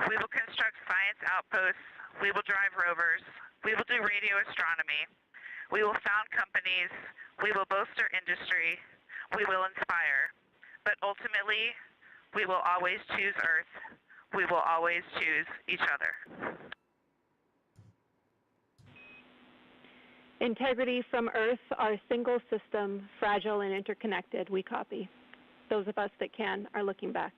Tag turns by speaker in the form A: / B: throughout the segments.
A: We will construct science outposts. We will drive rovers. We will do radio astronomy. We will found companies. We will bolster industry. We will inspire. But ultimately, we will always choose Earth. We will always choose each other.
B: Integrity from Earth, our single system, fragile and interconnected, we copy. Those of us that can are looking back.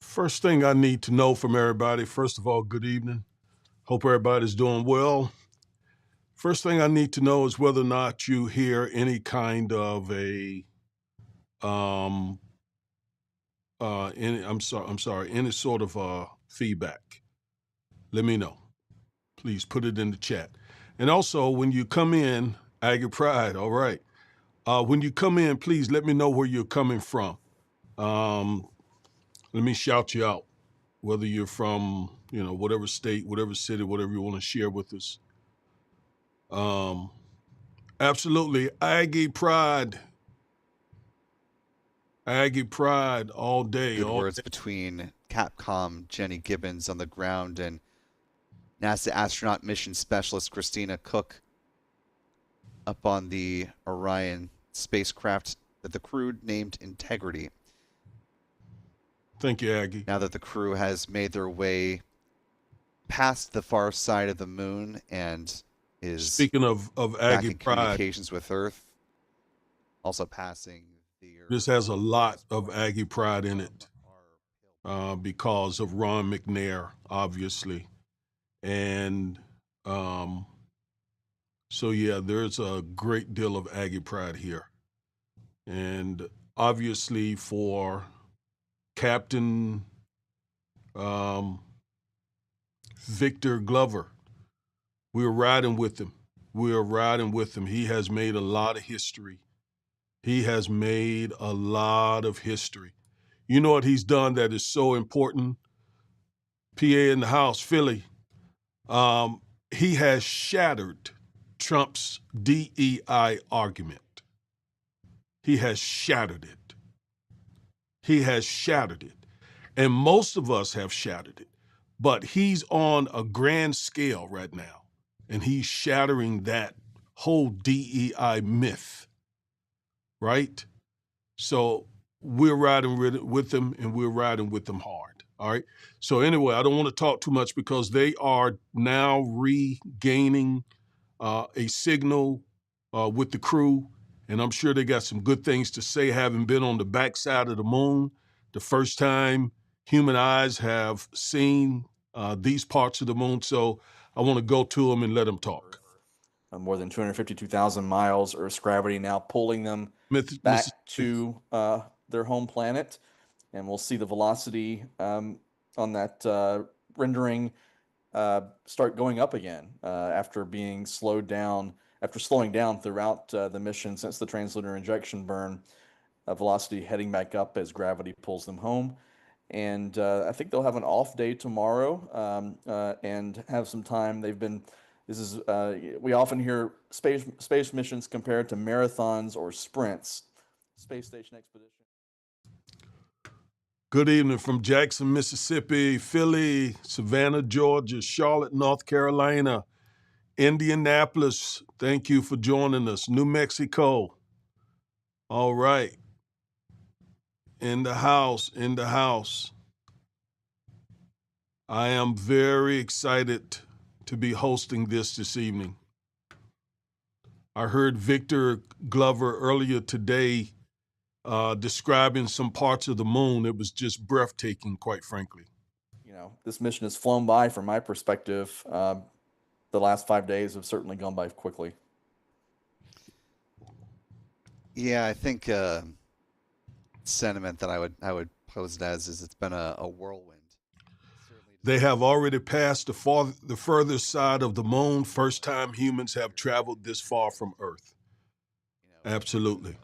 C: First thing I need to know from everybody, first of all, good evening. Hope everybody's doing well. First thing I need to know is whether or not you hear any kind of a, any sort of feedback. Let me know. Please put it in the chat. And also, when you come in, Aggie Pride, all right. When you come in, please let me know where you're coming from. Let me shout you out, whether you're from, whatever state, whatever city, whatever you want to share with us. Absolutely. Aggie Pride. Aggie Pride all day.
D: Good words between Capcom Jenny Gibbons on the ground and NASA astronaut mission specialist Christina Koch up on the Orion spacecraft that the crew named Integrity.
C: Thank you, Aggie.
D: Now that the crew has made their way past the far side of the moon and is
C: speaking of
D: back
C: Aggie
D: in
C: Pride,
D: communications with Earth, also passing the Earth.
C: This has a lot of Aggie Pride in it because of Ron McNair, obviously. And so, yeah, there's a great deal of Aggie Pride here. And obviously for Captain Victor Glover, we're riding with him. We're riding with him. He has made a lot of history. He has made a lot of history. You know what he's done that is so important? PA in the house, Philly. He has shattered Trump's DEI argument. He has shattered it. He has shattered it. And most of us have shattered it. But he's on a grand scale right now. And he's shattering that whole DEI myth. Right? So we're riding with them, and we're riding with them hard. All right? So anyway, I don't want to talk too much because they are now regaining a signal with the crew, and I'm sure they got some good things to say, having been on the backside of the moon, the first time human eyes have seen these parts of the moon. So I want to go to them and let them talk.
E: More than 252,000 miles, Earth's gravity now pulling them back to their home planet. And we'll see the velocity on that rendering start going up again after being slowing down throughout the mission since the translunar injection burn. Velocity heading back up as gravity pulls them home. And I think they'll have an off day tomorrow and have some time. We often hear space missions compared to marathons or sprints. Space Station Expedition.
C: Good evening from Jackson, Mississippi, Philly, Savannah, Georgia, Charlotte, North Carolina, Indianapolis. Thank you for joining us. New Mexico. All right. In the house, in the house. I am very excited to be hosting this evening. I heard Victor Glover earlier today describing some parts of the moon. It was just breathtaking, quite frankly.
E: This mission has flown by from my perspective. The last 5 days have certainly gone by quickly.
D: Yeah, I think sentiment that I would pose it as is it's been a whirlwind.
C: They have already passed the furthest side of the moon. First time humans have traveled this far from Earth. Absolutely.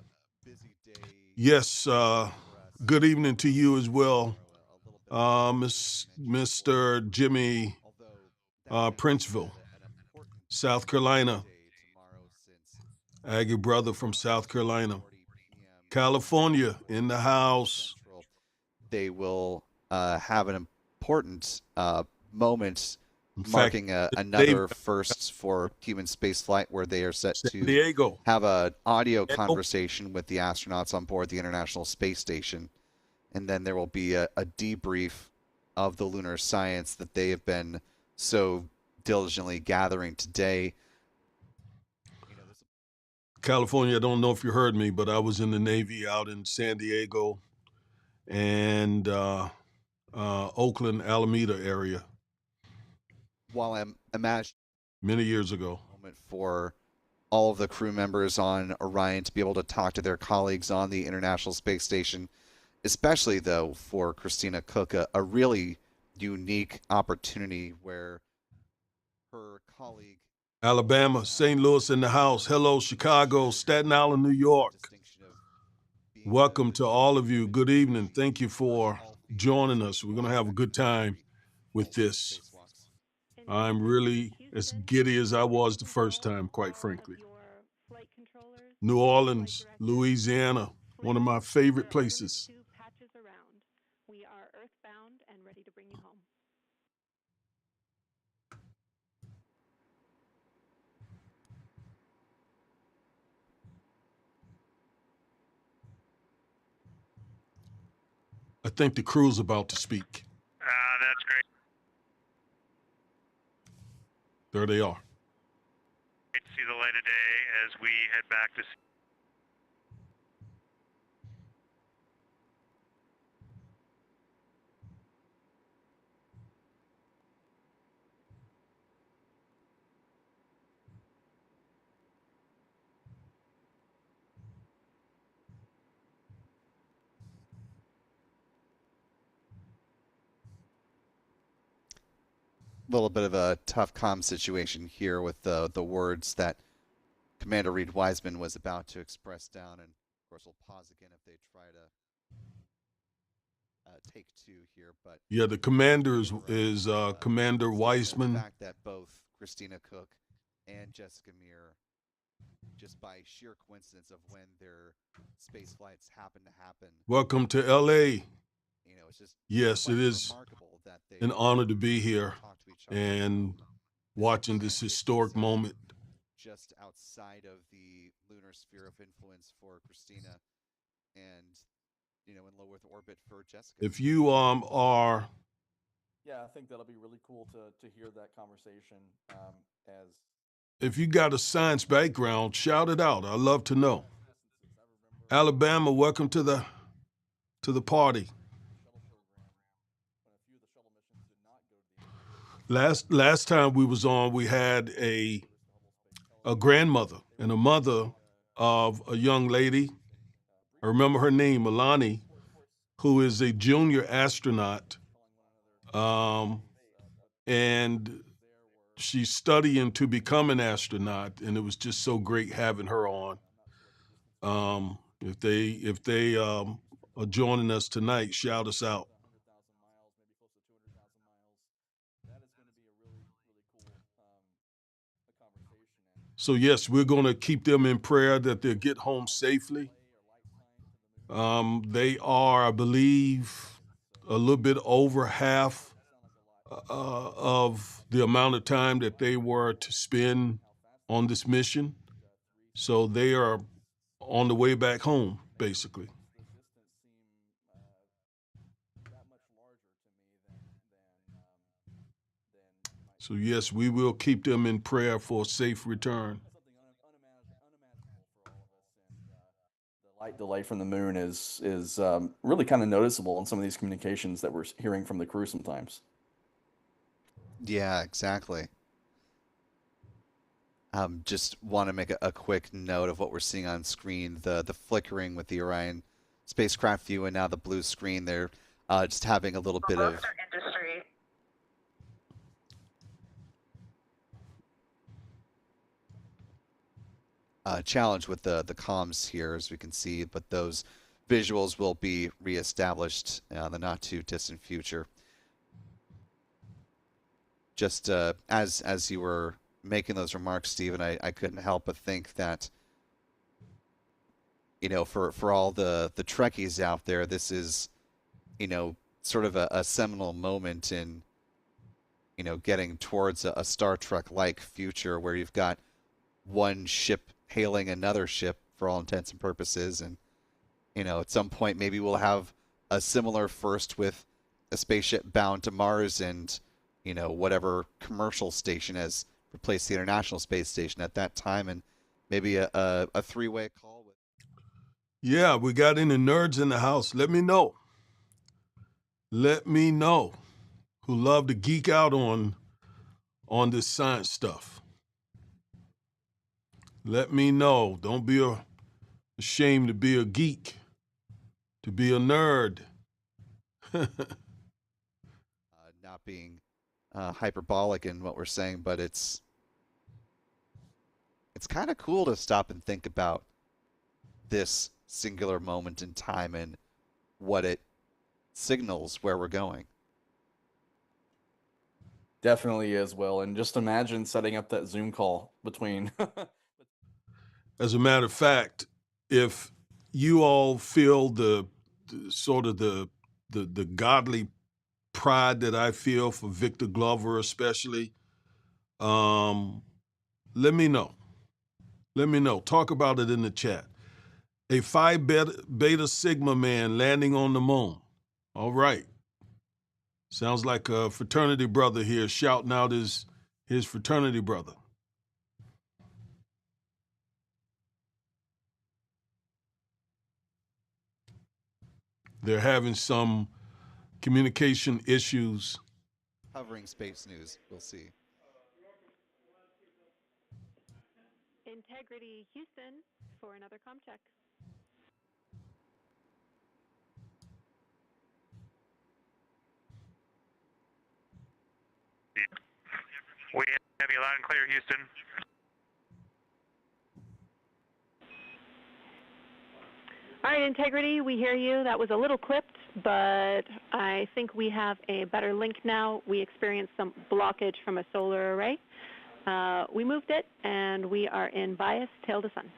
C: Yes, good evening to you as well, Mr. Jimmy Princeville, South Carolina. Aggie brother from South Carolina. California in the house.
D: They will have an important moment marking another first for human spaceflight, where they are set to have an audio conversation with the astronauts on board the International Space Station. And then there will be a debrief of the lunar science that they have been so diligently gathering today.
C: California, I don't know if you heard me, but I was in the Navy out in San Diego and Oakland, Alameda area.
D: While I'm imagining
C: many years ago,
D: moment for all of the crew members on Orion to be able to talk to their colleagues on the International Space Station, especially though for Christina Koch, a really unique opportunity where her colleague
C: Alabama, St. Louis in the house. Hello, Chicago, Staten Island, New York. Welcome to all of you. Good evening. Thank you for joining us. We're going to have a good time with this. I'm really as giddy as I was the first time, quite frankly. New Orleans, Louisiana, one of my favorite places.
B: We are earthbound and ready to bring you home.
C: I think the crew's about to speak.
F: That's great.
C: There they are.
F: Great to see the light of day as we head back to
D: little bit of a tough comm situation here with the words that Commander Reid Wiseman was about to express down, and of course we'll pause again if they try to take two here. But
C: yeah, the commander is Commander Wiseman.
D: The fact that both Christina Koch and Jessica Meir, just by sheer coincidence of when their space flights happen to happen.
C: Welcome to LA.
D: You know, it's just
C: yes, it is an honor to be here and watching this historic moment.
D: Just outside of the lunar sphere of influence for Christina, and in low Earth orbit for Jessica.
C: If you are,
E: yeah, I think that'll be really cool to hear that conversation.
C: If you got a science background, shout it out. I'd love to know. Alabama, welcome to the party. Last time we was on, we had a grandmother and a mother of a young lady. I remember her name, Milani, who is a junior astronaut, and she's studying to become an astronaut, and it was just so great having her on. If they are joining us tonight, shout us out. So yes, we're going to keep them in prayer that they'll get home safely. They are, I believe, a little bit over half of the amount of time that they were to spend on this mission. So they are on the way back home, basically. So yes, we will keep them in prayer for a safe return.
E: Light delay from the moon is really kind of noticeable in some of these communications that we're hearing from the crew sometimes.
D: Yeah, exactly. Just want to make a quick note of what we're seeing on screen. The flickering with the Orion spacecraft view and now the blue screen. They're just having a little bit of challenge with the comms here, as we can see, but those visuals will be reestablished in the not too distant future. Just as you were making those remarks, Stephen, I couldn't help but think that you know, for all the Trekkies out there, this is, you know, sort of a seminal moment in, you know, getting towards a Star Trek-like future where you've got one ship hailing another ship for all intents and purposes. And, you know, at some point maybe we'll have a similar first with a spaceship bound to Mars and, you know, whatever commercial station has replaced the International Space Station at that time, and maybe a three-way call with.
C: Yeah, we got any nerds in the house. Let me know. Let me know who love to geek out on this science stuff. Let me know. Don't be ashamed to be a geek, to be a nerd.
D: Not being hyperbolic in what we're saying, but it's kind of cool to stop and think about this singular moment in time and what it signals where we're going.
E: Definitely is, Will. And just imagine setting up that Zoom call between.
C: As a matter of fact, if you all feel the sort of the godly pride that I feel for Victor Glover especially, let me know. Let me know. Talk about it in the chat. A Phi Beta Sigma man landing on the moon. All right. Sounds like a fraternity brother here shouting out his fraternity brother. They're having some communication issues.
D: Hovering space news, we'll see.
B: Integrity Houston for another comm check.
F: We have you loud and clear, Houston.
B: All right, Integrity, we hear you. That was a little clipped, but I think we have a better link now. We experienced some blockage from a solar array. We moved it, and we are in bias tail to sun.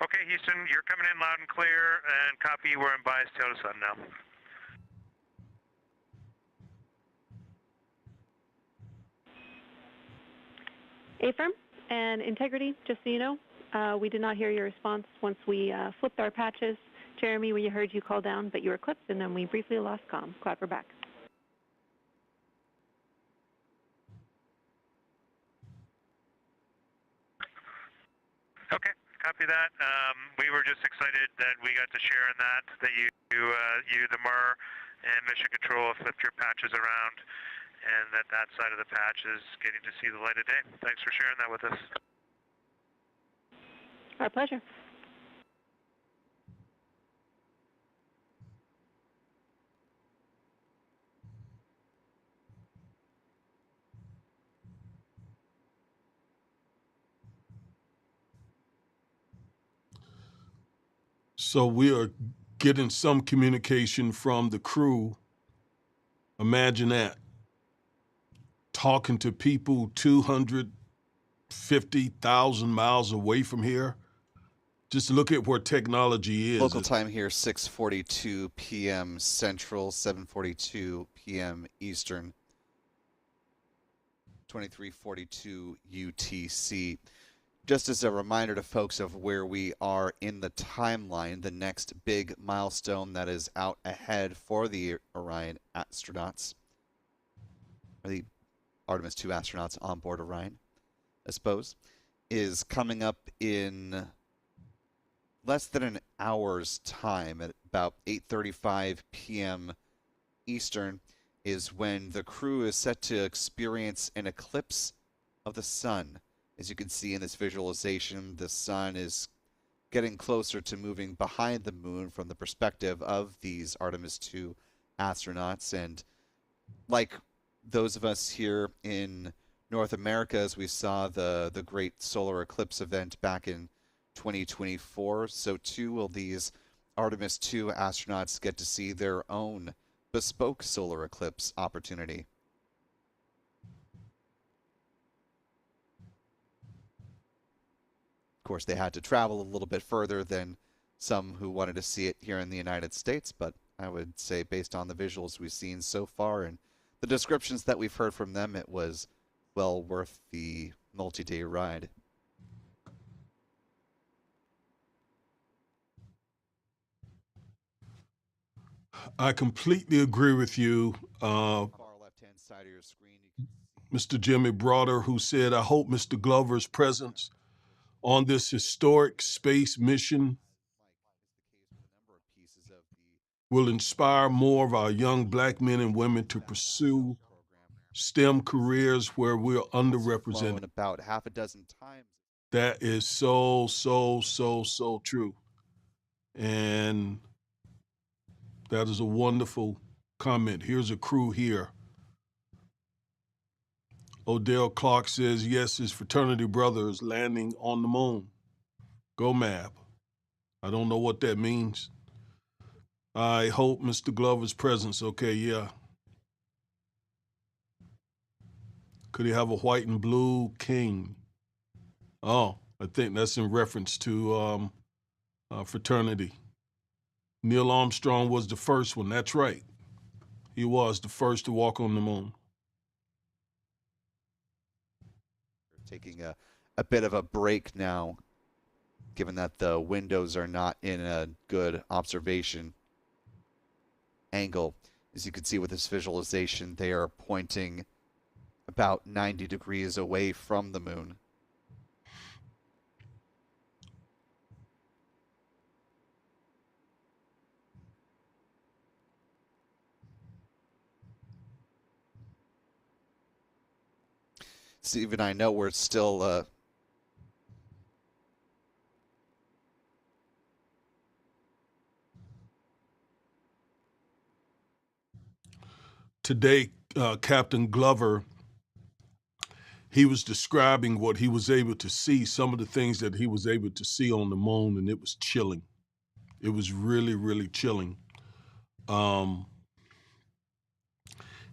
F: Okay, Houston, you're coming in loud and clear, and copy, we're in bias tail to sun now.
B: Affirm and Integrity, just so you know, we did not hear your response once we flipped our patches. Jeremy, we heard you call down, but you were clipped, and then we briefly lost comm. Glad we're back.
F: Okay, copy that. We were just excited that we got to share in that you, the MER, and Mission Control flipped your patches around, and that side of the patch is getting to see the light of day. Thanks for sharing that with us.
B: Our pleasure.
C: So we are getting some communication from the crew. Imagine that. Talking to people 250,000 miles away from here. Just look at where technology is.
D: Local time here, 6:42 p.m. Central, 7:42 p.m. Eastern, 23:42 UTC. Just as a reminder to folks of where we are in the timeline, the next big milestone that is out ahead for the Orion astronauts, or the Artemis II astronauts on board Orion, I suppose, is coming up in less than an hour's time. At about 8:35 p.m. Eastern is when the crew is set to experience an eclipse of the sun. As you can see in this visualization, the sun is getting closer to moving behind the moon from the perspective of these Artemis II astronauts. And like those of us here in North America, as we saw the great solar eclipse event back in 2024, so too will these Artemis II astronauts get to see their own bespoke solar eclipse opportunity. Of course, they had to travel a little bit further than some who wanted to see it here in the United States, but I would say based on the visuals we've seen so far and the descriptions that we've heard from them, it was well worth the multi-day ride.
C: I completely agree with you.
D: Far left-hand side of your screen,
C: Mr. Jimmy Broader, who said, I hope Mr. Glover's presence on this historic space mission will inspire more of our young black men and women to pursue STEM careers where we're underrepresented.
D: About half a dozen times.
C: That is so true. And that is a wonderful comment. Here's a crew here. Odell Clark says, yes, his fraternity brother is landing on the moon. Go Mab. I don't know what that means. I hope Mr. Glover's presence. Okay, yeah. Could he have a white and blue king? Oh, I think that's in reference to fraternity. Neil Armstrong was the first one. That's right. He was the first to walk on the moon.
D: Taking a bit of a break now, given that the windows are not in a good observation angle. As you can see with this visualization, they are pointing about 90 degrees away from the moon. Stephen, I know we're still
C: today, Captain Glover, he was describing what he was able to see, some of the things that he was able to see on the moon, and it was chilling. It was really chilling.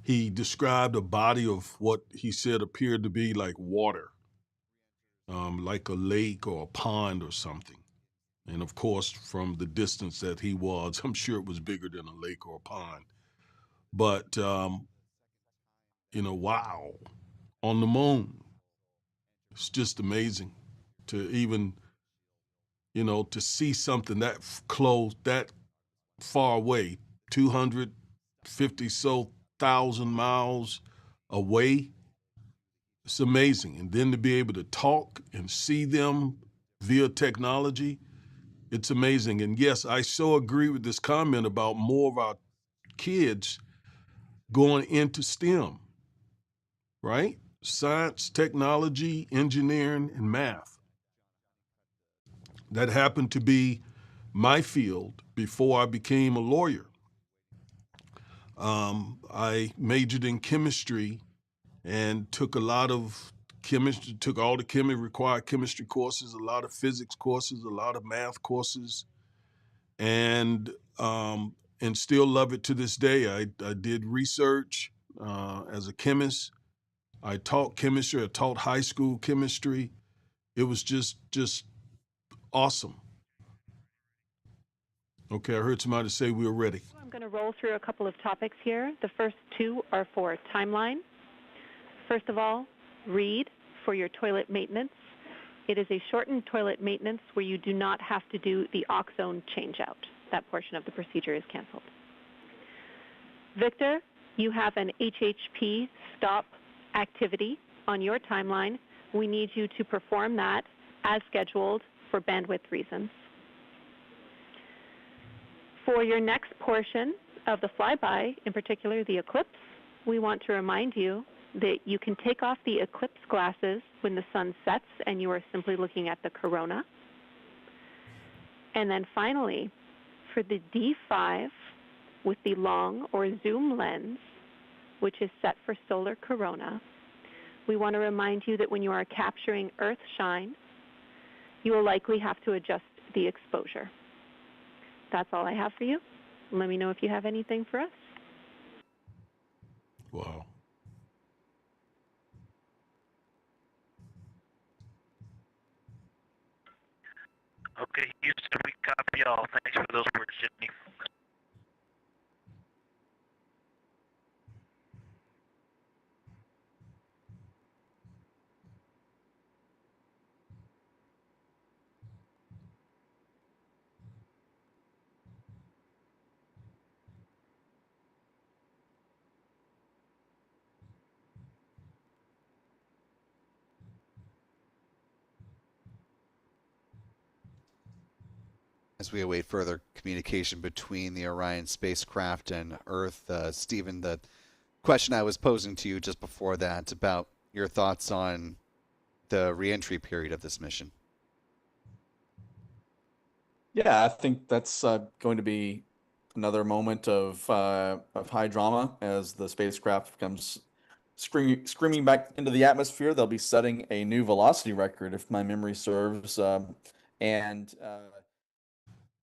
C: He described a body of what he said appeared to be like water, like a lake or a pond or something. And of course, from the distance that he was, I'm sure it was bigger than a lake or a pond. But, wow, on the moon. It's just amazing to even, to see something that close, that far away, 250 so thousand miles away. It's amazing. And then to be able to talk and see them via technology, it's amazing. And yes, I so agree with this comment about more of our kids going into STEM, right? Science, technology, engineering, and math. That happened to be my field before I became a lawyer. I majored in chemistry and took a lot of chemistry, took all the required chemistry courses, a lot of physics courses, a lot of math courses, and still love it to this day. I did research as a chemist. I taught chemistry. I taught high school chemistry. It was just awesome. Okay, I heard somebody say we were ready.
B: I'm going to roll through a couple of topics here. The first two are for timeline. First of all, Reid for your toilet maintenance. It is a shortened toilet maintenance where you do not have to do the oxone changeout. That portion of the procedure is canceled. Victor, you have an HHP stop activity on your timeline. We need you to perform that as scheduled for bandwidth reasons. For your next portion of the flyby, in particular the Eclipse, we want to remind you that you can take off the Eclipse glasses when the sun sets and you are simply looking at the corona. And then finally, for the D5 with the long or zoom lens, which is set for solar corona, we want to remind you that when you are capturing Earth shine, you will likely have to adjust the exposure. That's all I have for you. Let me know if you have anything for us.
C: Wow.
F: We copy all. Thanks for those words, Jimmy.
D: As we await further communication between the Orion spacecraft and Earth, Stephen, the question I was posing to you just before that about your thoughts on the reentry period of this mission.
E: Yeah, I think that's going to be another moment of high drama as the spacecraft comes screaming back into the atmosphere. They'll be setting a new velocity record, if my memory serves,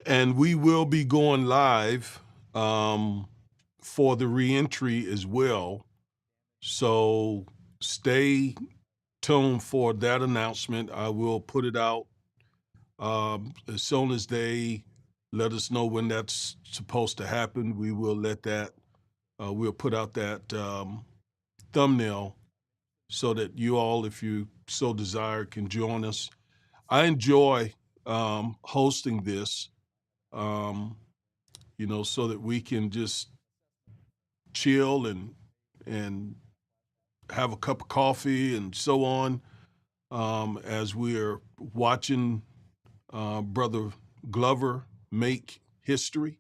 E: and
C: we will be going live for the reentry as well. So stay tuned for that announcement. I will put it out as soon as they let us know when that's supposed to happen. We will let that, we'll put out that thumbnail so that you all, if you so desire, can join us. I enjoy hosting this, so that we can just chill and have a cup of coffee and so on as we're watching Brother Glover make history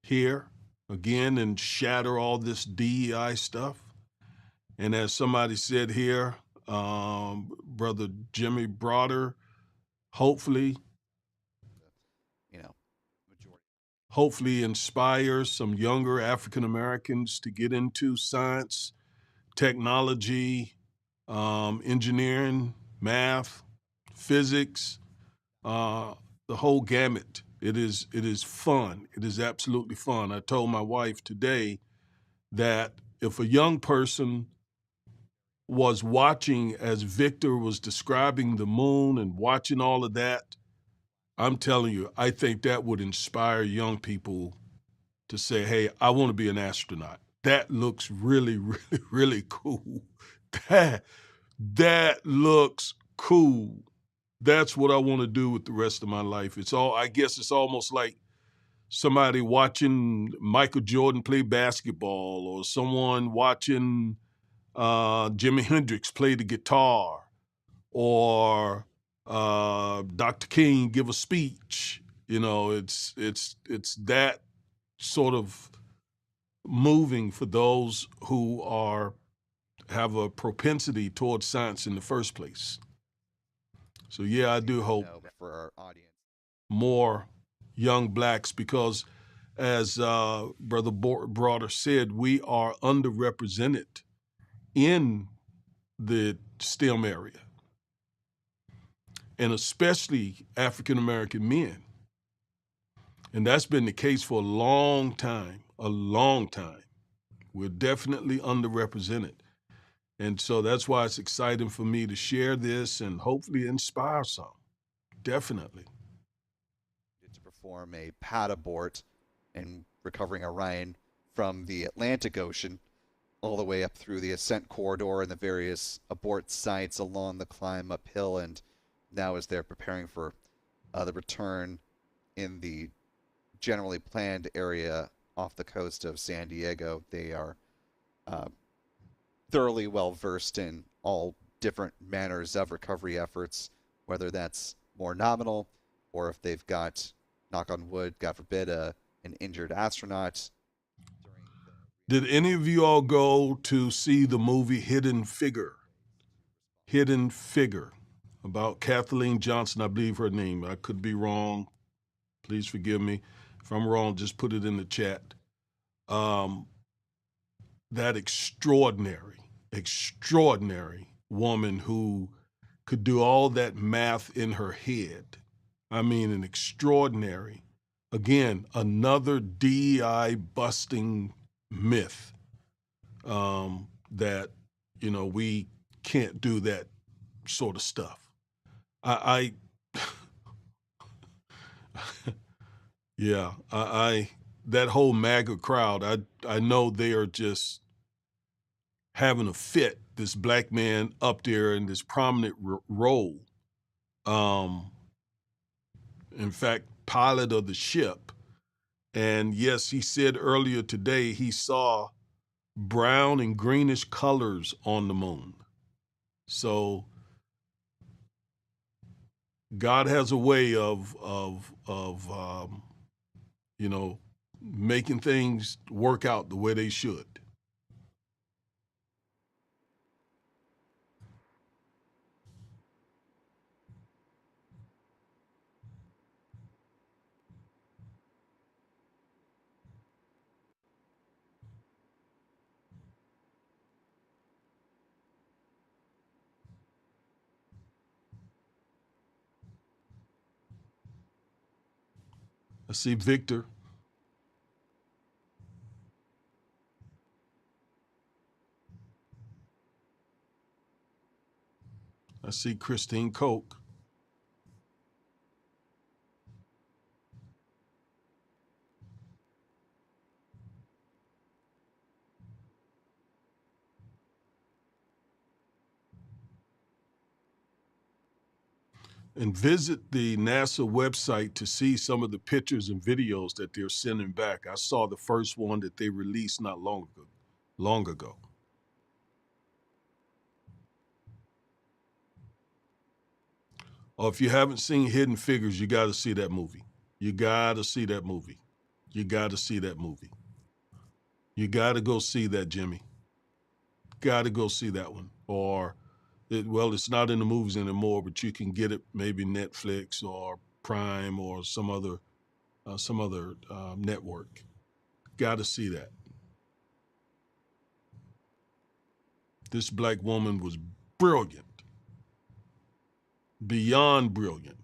C: here again and shatter all this DEI stuff. And as somebody said here, Brother Jimmy Broader, hopefully inspires some younger African Americans to get into science, technology, engineering, math, physics, the whole gamut. It is fun. It is absolutely fun. I told my wife today that if a young person was watching as Victor was describing the moon and watching all of that, I'm telling you, I think that would inspire young people to say, hey, I want to be an astronaut. That looks really, really, really cool. That looks cool. That's what I want to do with the rest of my life. I guess it's almost like somebody watching Michael Jordan play basketball or someone watching Jimi Hendrix play the guitar or Dr. King give a speech. It's that sort of moving for those who have a propensity towards science in the first place. So yeah, I do hope
D: for our audience
C: more young blacks, because as Brother Broader said, we are underrepresented in the STEM area, and especially African American men. And that's been the case for a long time, We're definitely underrepresented. And so that's why it's exciting for me to share this and hopefully inspire some. Definitely.
D: To perform a pad abort and recovering Orion from the Atlantic Ocean all the way up through the ascent corridor and the various abort sites along the climb uphill, and now as they're preparing for the return in the generally planned area off the coast of San Diego, they are thoroughly well versed in all different manners of recovery efforts, whether that's more nominal or if they've got, knock on wood, God forbid, an injured astronaut.
C: Did any of you all go to see the movie Hidden Figure? Hidden Figure, about Kathleen Johnson, I believe her name. I could be wrong. Please forgive me. If I'm wrong, just put it in the chat. That extraordinary woman who could do all that math in her head. I mean, an extraordinary, again, another DEI busting myth that, we can't do that sort of stuff. Yeah, I that whole MAGA crowd, I know they are just having a fit. This black man up there in this prominent role. In fact, pilot of the ship. And yes, he said earlier today he saw brown and greenish colors on the moon. So God has a way of you know, making things work out the way they should. I see Victor. I see Christina Koch. And visit the NASA website to see some of the pictures and videos that they're sending back. I saw the first one that they released not long ago. Or if you haven't seen Hidden Figures, you got to see that movie. You got to see that movie. You got to see that movie. You got to go see that, Jimmy. Got to go see that one. Or, it's not in the movies anymore, but you can get it maybe Netflix or Prime or some other network. Got to see that. This black woman was brilliant, beyond brilliant.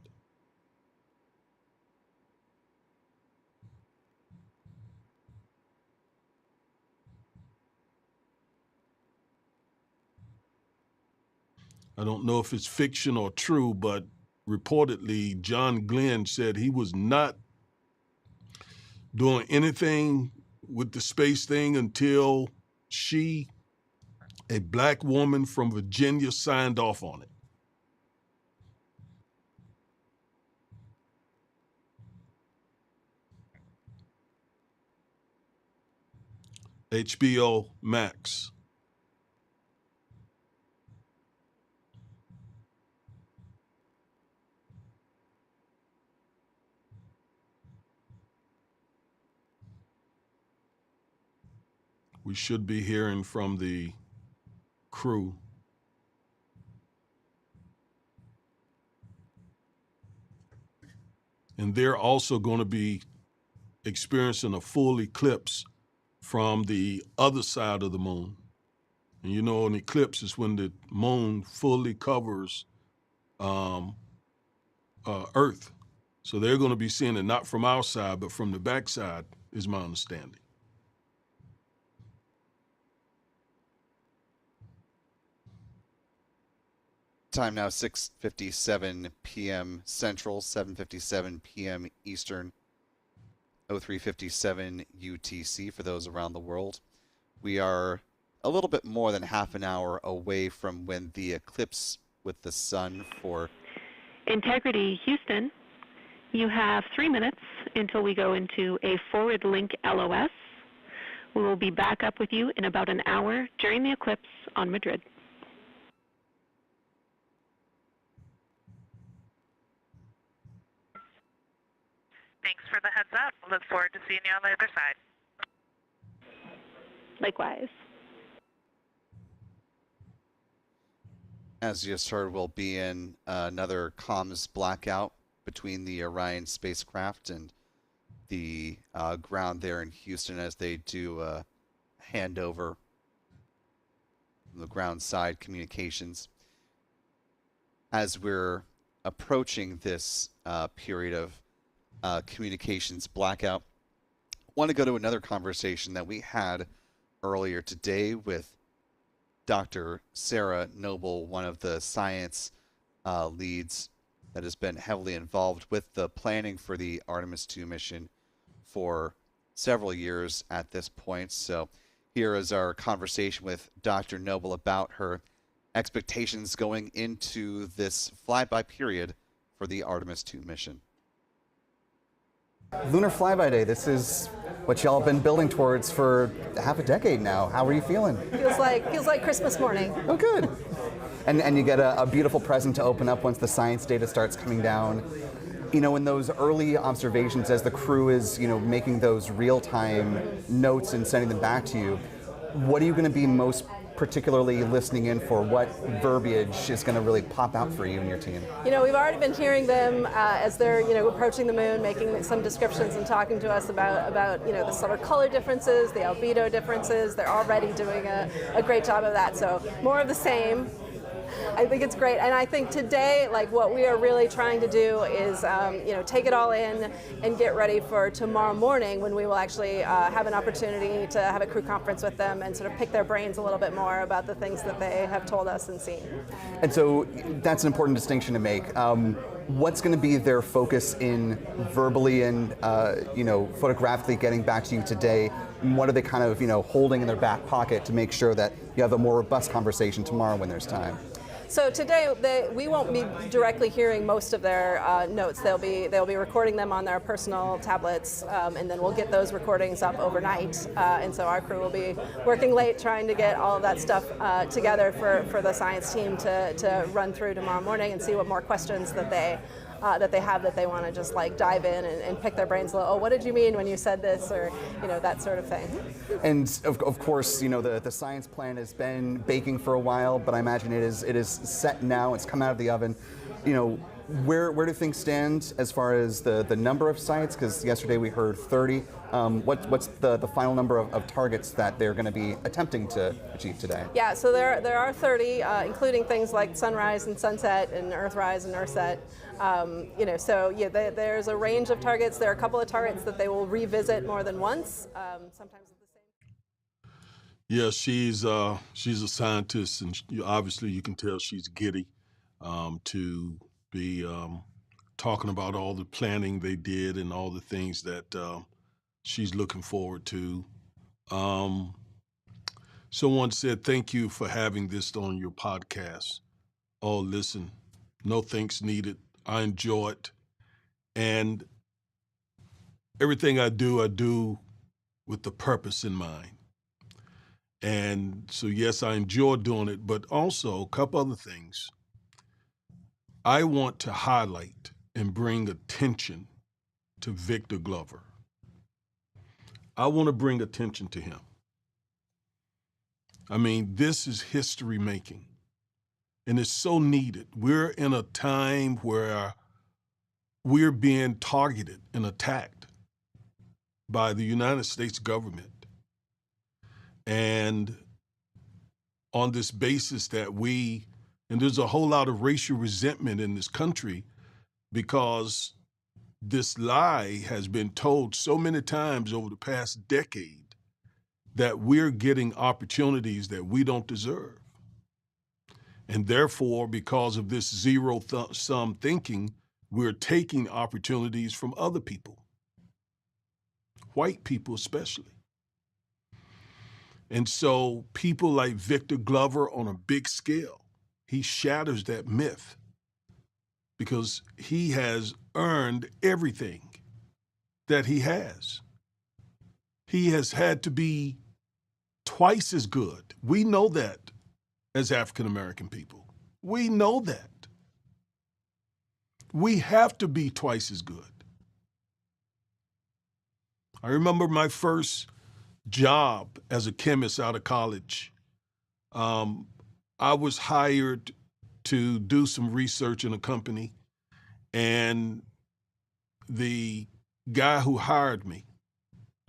C: I don't know if it's fiction or true, but reportedly, John Glenn said he was not doing anything with the space thing until she, a black woman from Virginia, signed off on it. HBO Max. We should be hearing from the crew. And they're also going to be experiencing a full eclipse from the other side of the moon. And you know, an eclipse is when the moon fully covers Earth. So they're going to be seeing it not from our side, but from the backside, is my understanding.
D: Time now 6:57 p.m. Central, 7:57 p.m. Eastern, 03:57 UTC for those around the world. We are a little bit more than half an hour away from when the eclipse with the sun for
B: Integrity Houston, you have 3 minutes until we go into a forward link LOS. We will be back up with you in about an hour during the eclipse on Madrid.
A: Thanks for the heads up. Look forward to seeing you on the other side.
B: Likewise.
D: As you just heard, we'll be in another comms blackout between the Orion spacecraft and the ground there in Houston as they do handover from the ground side communications. As we're approaching this period of communications blackout, I want to go to another conversation that we had earlier today with Dr. Sarah Noble, one of the science leads that has been heavily involved with the planning for the Artemis II mission for several years at this point. So here is our conversation with Dr. Noble about her expectations going into this flyby period for the Artemis II mission.
G: Lunar Flyby Day, this is what y'all have been building towards for half a decade now. How are you feeling?
H: Feels like Christmas morning.
G: Oh, good. And you get a beautiful present to open up once the science data starts coming down. You know, in those early observations, as the crew is, making those real-time notes and sending them back to you, what are you going to be most particularly listening in for? What verbiage is going to really pop out for you and your team?
H: We've already been hearing them as they're, approaching the moon, making some descriptions and talking to us about the solar color differences, the albedo differences. They're already doing a great job of that. So more of the same. I think it's great, and I think today, what we are really trying to do is, take it all in and get ready for tomorrow morning when we will actually have an opportunity to have a crew conference with them and sort of pick their brains a little bit more about the things that they have told us and seen.
G: And so that's an important distinction to make. What's going to be their focus in verbally and, photographically getting back to you today? And what are they kind of, holding in their back pocket to make sure that you have a more robust conversation tomorrow when there's time?
H: So today, we won't be directly hearing most of their notes. They'll be recording them on their personal tablets, and then we'll get those recordings up overnight. And so our crew will be working late trying to get all of that stuff together for the science team to run through tomorrow morning and see what more questions that they have that they want to just dive in and pick their brains a little. Oh, what did you mean when you said this, or that sort of thing.
G: And of course, the science plan has been baking for a while, but I imagine it is set now. It's come out of the oven. Where do things stand as far as the number of sites? Because yesterday we heard 30. What's the final number of targets that they're going to be attempting to achieve today?
H: Yeah, so there are 30, including things like sunrise and sunset and earthrise and earthset. There's a range of targets. There are a couple of targets that they will revisit more than once, sometimes at the same.
C: Yeah, she's a scientist, and obviously you can tell she's giddy to be talking about all the planning they did and all the things that she's looking forward to. Someone said, "Thank you for having this on your podcast." Oh, listen, no thanks needed. I enjoy it. And everything I do with the purpose in mind. And so, yes, I enjoy doing it, but also a couple other things. I want to highlight and bring attention to Victor Glover. I want to bring attention to him. I mean, this is history making, and it's so needed. We're in a time where we're being targeted and attacked by the United States government. And on this basis that and there's a whole lot of racial resentment in this country because this lie has been told so many times over the past decade that we're getting opportunities that we don't deserve. And therefore, because of this zero-sum thinking, we're taking opportunities from other people, white people especially. And so people like Victor Glover on a big scale, he shatters that myth because he has earned everything that he has. He has had to be twice as good. We know that as African American people. We know that. We have to be twice as good. I remember my first job as a chemist out of college. I was hired to do some research in a company, and the guy who hired me,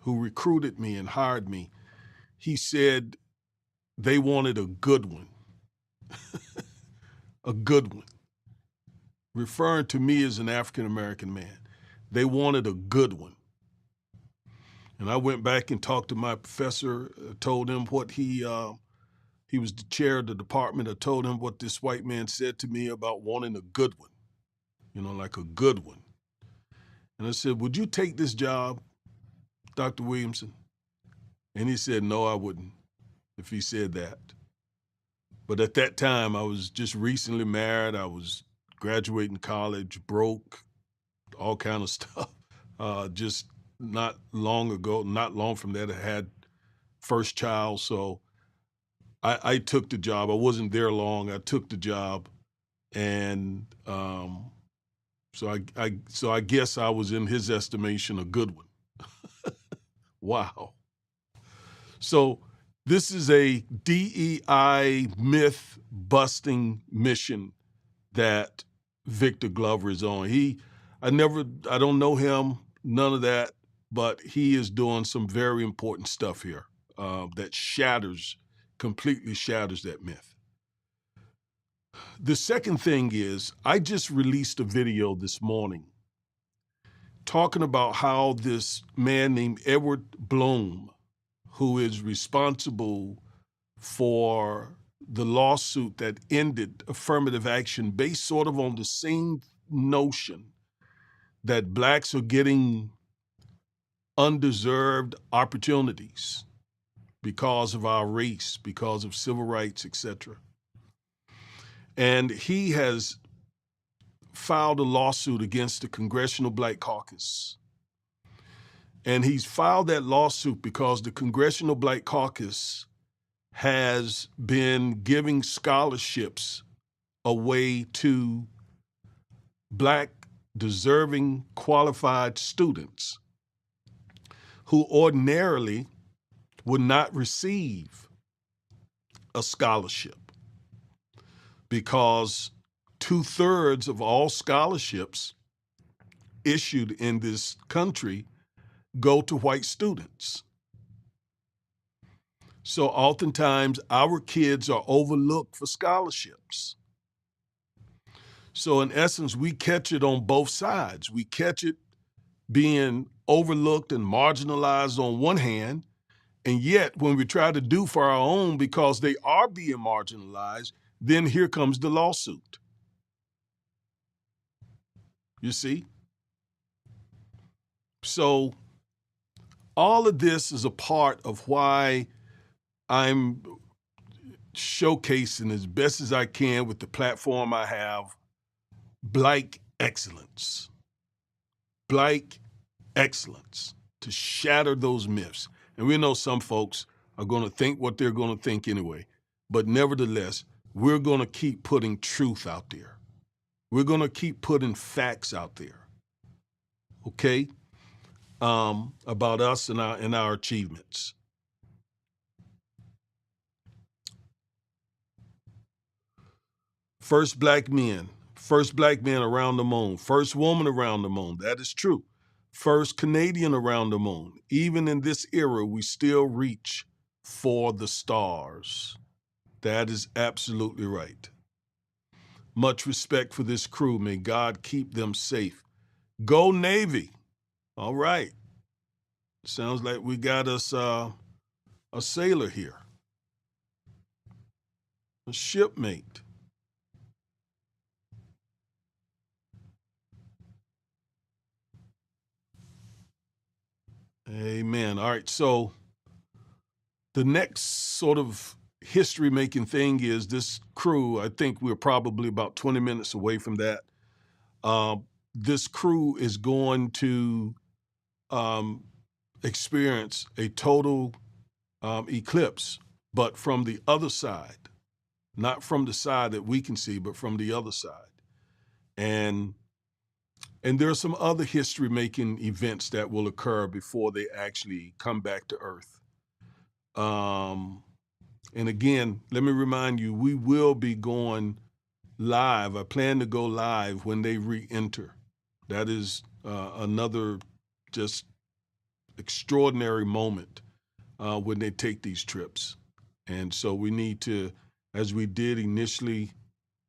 C: who recruited me and hired me, he said they wanted a good one. A good one. Referring to me as an African-American man. They wanted a good one. And I went back and talked to my professor, told him what he was the chair of the department. I told him what this white man said to me about wanting a good one. like a good one. And I said, would you take this job, Dr. Williamson? And he said, no, I wouldn't, if he said that. But at that time, I was just recently married. I was graduating college, broke, all kind of stuff. Just not long from that, I had first child. So I took the job. I wasn't there long. I took the job. And so I guess I was, in his estimation, a good one. Wow. So this is a DEI myth-busting mission that Victor Glover is on. I don't know him, none of that, but he is doing some very important stuff here that completely shatters that myth. The second thing is, I just released a video this morning talking about how this man named Edward Blum, who is responsible for the lawsuit that ended affirmative action based sort of on the same notion that blacks are getting undeserved opportunities because of our race, because of civil rights, etc. And he has filed a lawsuit against the Congressional Black Caucus. And he's filed that lawsuit because the Congressional Black Caucus has been giving scholarships away to black, deserving, qualified students who ordinarily would not receive a scholarship, because 2/3 of all scholarships issued in this country go to white students. So oftentimes our kids are overlooked for scholarships. So in essence, we catch it on both sides. We catch it being overlooked and marginalized on one hand, and yet when we try to do for our own because they are being marginalized, then here comes the lawsuit. You see? So all of this is a part of why I'm showcasing as best as I can with the platform I have, Black excellence. Black excellence, to shatter those myths. And we know some folks are going to think what they're going to think anyway, but nevertheless, we're going to keep putting truth out there. We're going to keep putting facts out there, okay, about us and our achievements. First black man around the moon, first woman around the moon, that is true. First Canadian around the moon. Even in this era, we still reach for the stars. That is absolutely right. Much respect for this crew. May God keep them safe. Go Navy. All right. Sounds like we got us a sailor here. A shipmate. Amen. All right. So the next sort of history-making thing is this crew. I think we're probably about 20 minutes away from that. This crew is going to experience a total eclipse, but from the other side, not from the side that we can see, but from the other side. And there are some other history-making events that will occur before they actually come back to Earth. And again, let me remind you, we will be going live. I plan to go live when they re-enter. That is another just extraordinary moment when they take these trips. And so we need to, as we did initially,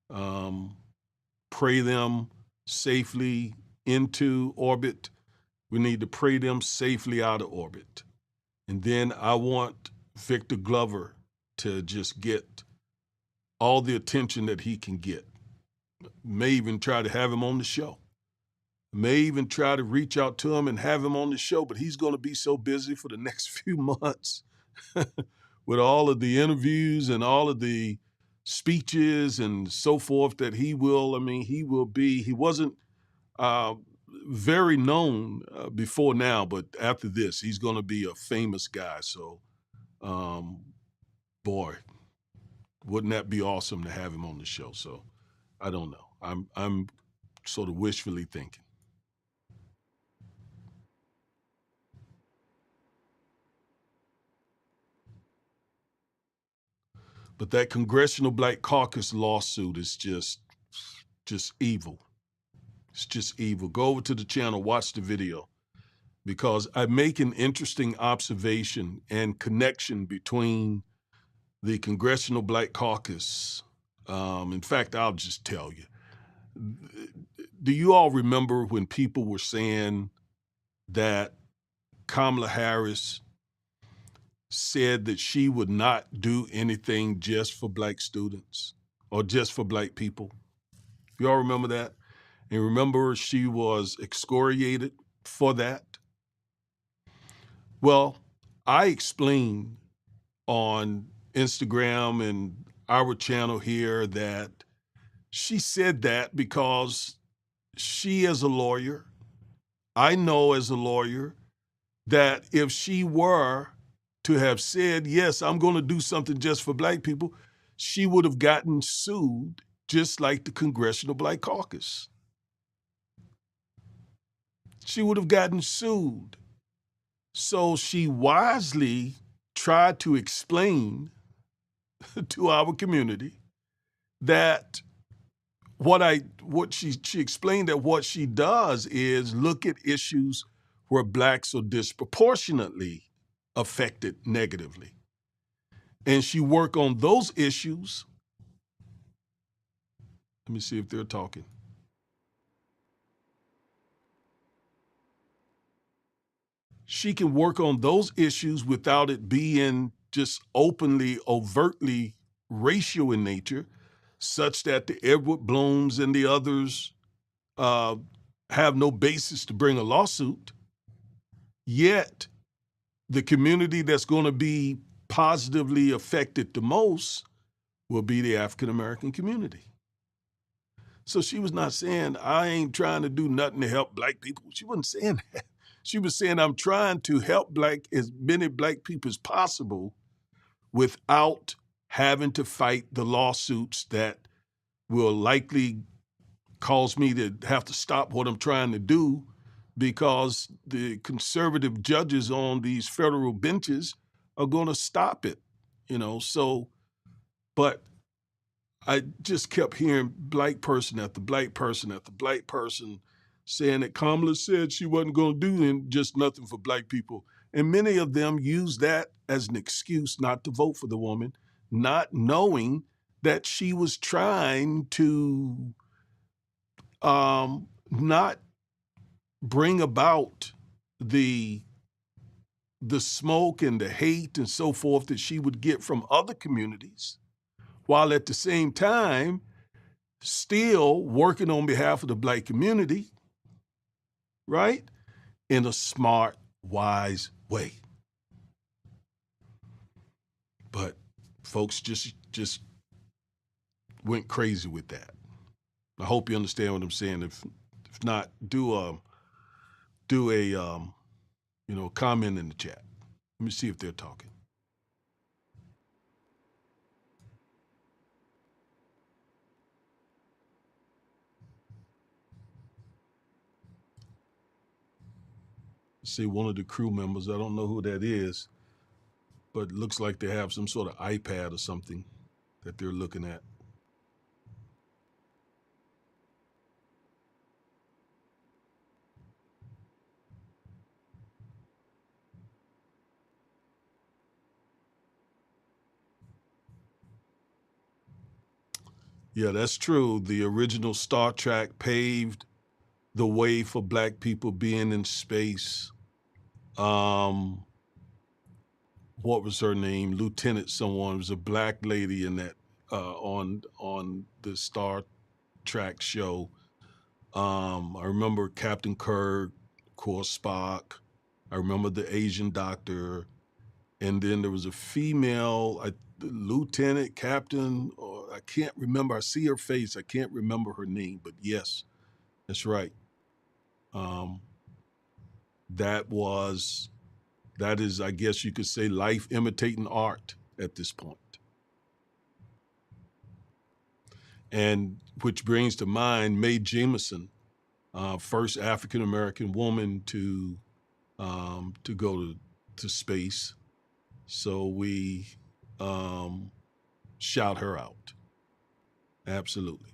C: pray them safely into orbit. We need to pray them safely out of orbit. And then I want Victor Glover to just get all the attention that he can get. May even try to have him on the show. May even try to reach out to him and have him on the show, but he's going to be so busy for the next few months with all of the interviews and all of the speeches and so forth that he wasn't very known before now, but after this, he's going to be a famous guy. So, boy, wouldn't that be awesome to have him on the show? So, I don't know. I'm sort of wishfully thinking. But that Congressional Black Caucus lawsuit is just evil. It's just evil. Go over to the channel, watch the video, because I make an interesting observation and connection between the Congressional Black Caucus. In fact, I'll just tell you. Do you all remember when people were saying that Kamala Harris said that she would not do anything just for black students or just for black people? You all remember that? And remember she was excoriated for that? Well, I explained on Instagram and our channel here that she said that because she, as a lawyer, I know as a lawyer that if she were to have said, yes, I'm going to do something just for black people, she would have gotten sued just like the Congressional Black Caucus. She would have gotten sued. So she wisely tried to explain to our community that she explained that what she does is look at issues where blacks are disproportionately affected negatively. And she work on those issues. Let me see if they're talking. She can work on those issues without it being just openly, overtly racial in nature, such that the Edward Blooms and the others have no basis to bring a lawsuit. Yet, the community that's going to be positively affected the most will be the African American community. So she was not saying, I ain't trying to do nothing to help black people. She wasn't saying that. She was saying, I'm trying to help as many black people as possible without having to fight the lawsuits that will likely cause me to have to stop what I'm trying to do, because the conservative judges on these federal benches are going to stop it, So, but I just kept hearing black person after black person after black person saying that Kamala said she wasn't going to do just nothing for black people. And many of them use that as an excuse not to vote for the woman, not knowing that she was trying to not bring about the smoke and the hate and so forth that she would get from other communities, while at the same time still working on behalf of the black community, right? In a smart, wise way. But folks just went crazy with that. I hope you understand what I'm saying. If not, do a comment in the chat. Let me see if they're talking. See one of the crew members, I don't know who that is, but it looks like they have some sort of iPad or something that they're looking at. Yeah, that's true. The original Star Trek paved the way for black people being in space. What was her name? Lieutenant someone. It was a black lady in that on the Star track show. I remember Captain Kirk, of course, Spock. I remember the Asian doctor. And then there was a female, lieutenant, captain, or I can't remember. I see her face. I can't remember her name, but yes, that's right. That is, I guess you could say, life imitating art at this point. And which brings to mind Mae Jemison, first African American woman to go to space. So we shout her out. Absolutely.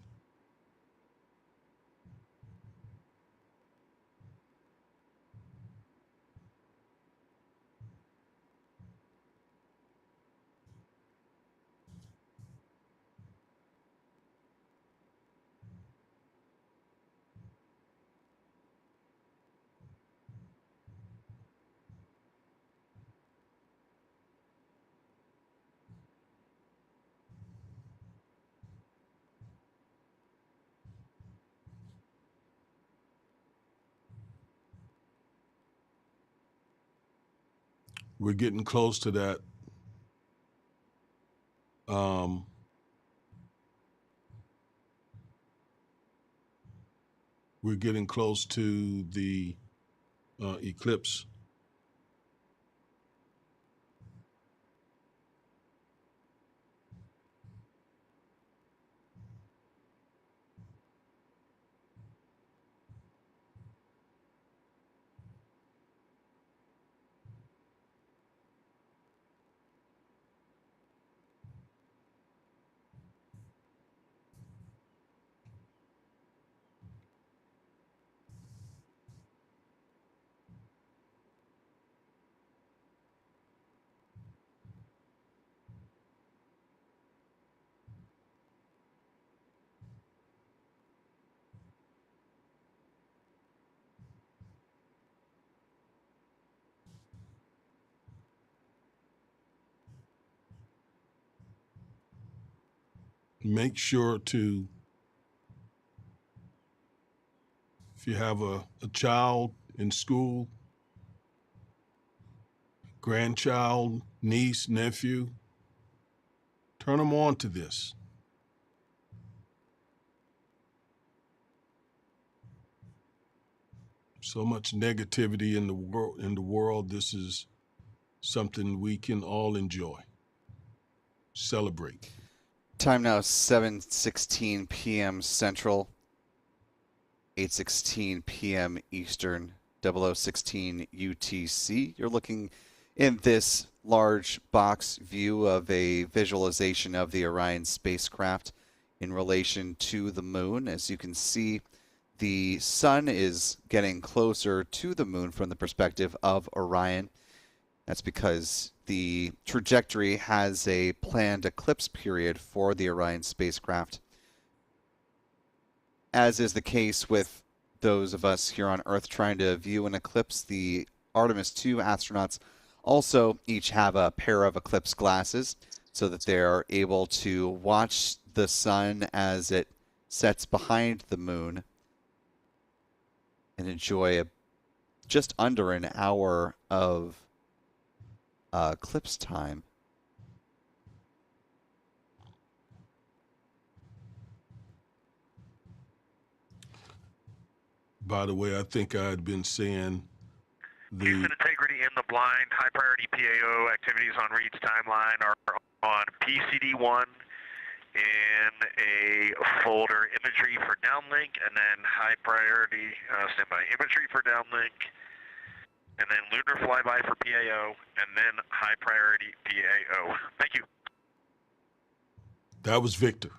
C: We're getting close to that. We're getting close to the eclipse. Make sure to, if you have a child in school, grandchild, niece, nephew, turn them on to this. So much negativity in the world. This is something we can all enjoy, celebrate.
D: Time now 7:16 p.m. Central, 8:16 p.m. Eastern, 0016 UTC. You're looking in this large box view of a visualization of the Orion spacecraft in relation to the moon. As you can see, the sun is getting closer to the moon from the perspective of Orion. That's because the trajectory has a planned eclipse period for the Orion spacecraft. As is the case with those of us here on Earth trying to view an eclipse, the Artemis II astronauts also each have a pair of eclipse glasses so that they're able to watch the sun as it sets behind the moon and enjoy just under an hour of eclipse time.
C: By the way, I think I had been saying
F: Houston integrity in the blind, high priority PAO activities on Reid's timeline are on PCD1 in a folder imagery for downlink, and then high priority standby imagery for downlink, and then lunar flyby for PAO, and then high priority PAO. Thank you.
C: That was Victor.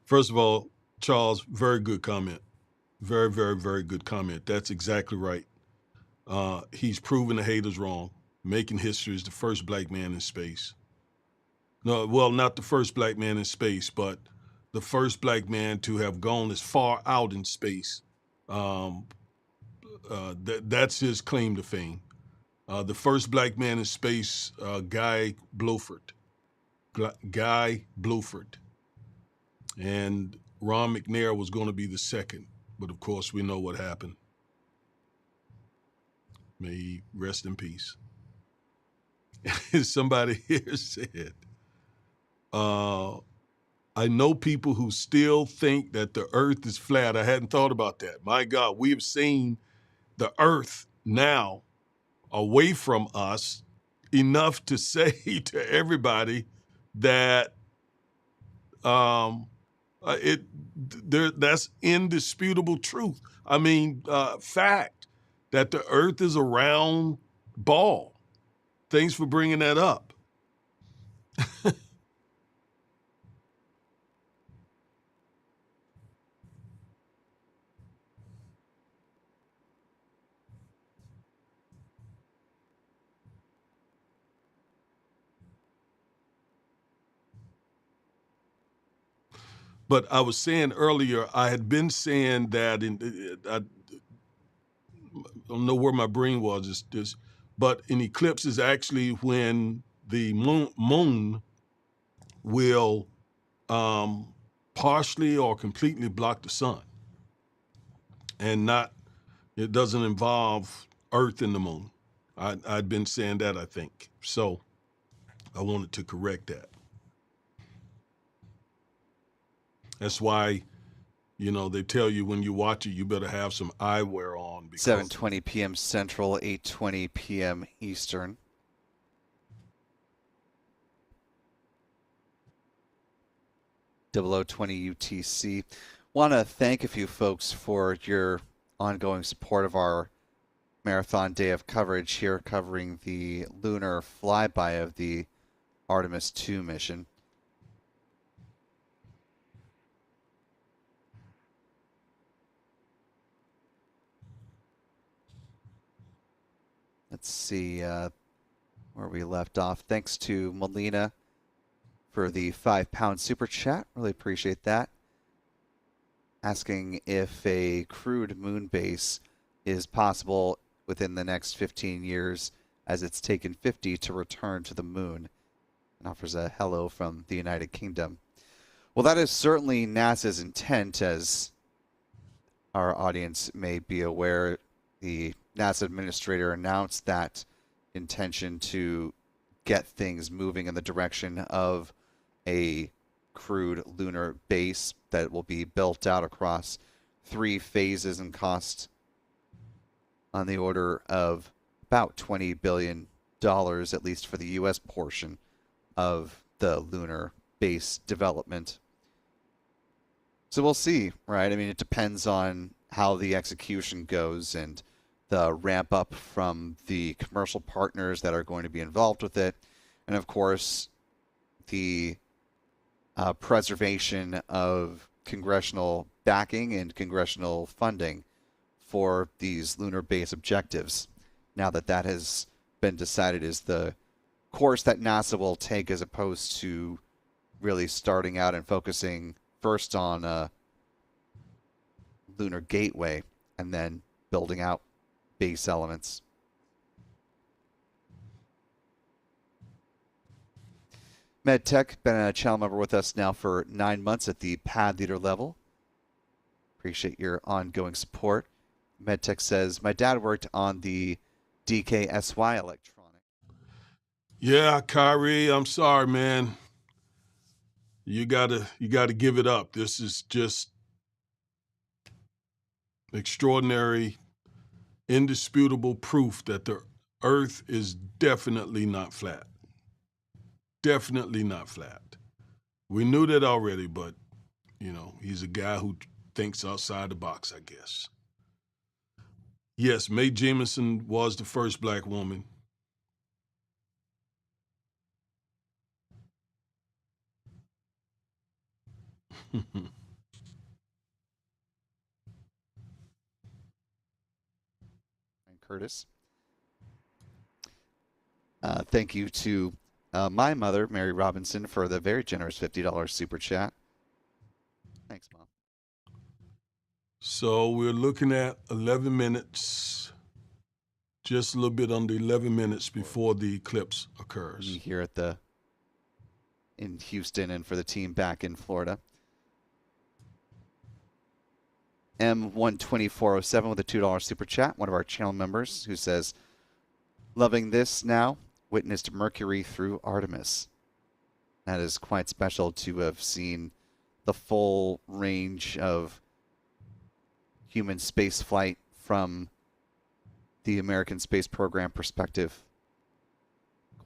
C: First of all, Charles, very good comment. Very, very, very good comment. That's exactly right. He's proven the haters wrong. Making history is the first black man in space. No, well, not the first black man in space, but the first black man to have gone as far out in space. That's his claim to fame. The first black man in space, Guy Bluford. Guy Bluford. And Ron McNair was going to be the second, but of course we know what happened. May he rest in peace. Somebody here said, I know people who still think that the earth is flat. I hadn't thought about that. My God, we have seen the earth now away from us enough to say to everybody that that's indisputable truth. I mean, fact that the earth is a round ball. Thanks for bringing that up. But I was saying earlier, I had been saying that, I don't know where my brain was, but an eclipse is actually when the moon will partially or completely block the sun. And it doesn't involve Earth and the moon. I'd been saying that, I think. So I wanted to correct that. That's why, they tell you when you watch it, you better have some eyewear on.
D: 7:20 p.m. Central, 8:20 p.m. Eastern. (0020 UTC). Want to thank a few folks for your ongoing support of our marathon day of coverage here, covering the lunar flyby of the Artemis II mission. Let's see where we left off. Thanks to Melina for the £5 super chat. Really appreciate that. Asking if a crewed moon base is possible within the next 15 years, as it's taken 50 to return to the moon, and offers a hello from the United Kingdom. Well, that is certainly NASA's intent, as our audience may be aware. The NASA administrator announced that intention to get things moving in the direction of a crewed lunar base that will be built out across 3 phases and cost on the order of about $20 billion, at least for the U.S. portion of the lunar base development. So we'll see, right? I mean, it depends on how the execution goes and the ramp up from the commercial partners that are going to be involved with it. And of course, the preservation of congressional backing and congressional funding for these lunar base objectives. Now that that has been decided is the course that NASA will take, as opposed to really starting out and focusing first on a lunar gateway and then building out base elements. MedTech, been a channel member with us now for 9 months at the pad leader level. Appreciate your ongoing support. MedTech says, my dad worked on the DKSY electronic.
C: Yeah, Kyrie, I'm sorry, man. You gotta give it up. This is just extraordinary, indisputable proof that the Earth is definitely not flat. Definitely not flat. We knew that already, but, he's a guy who thinks outside the box, I guess. Yes, Mae Jemison was the first black woman.
D: Curtis. Thank you to my mother, Mary Robinson, for the very generous $50 super chat. Thanks, Mom.
C: So we're looking at 11 minutes, just a little bit under 11 minutes before the eclipse occurs.
D: Here in Houston and for the team back in Florida. M12407 with a $2 super chat, one of our channel members, who says, loving this now, witnessed Mercury through Artemis. That is quite special to have seen the full range of human space flight from the American space program perspective.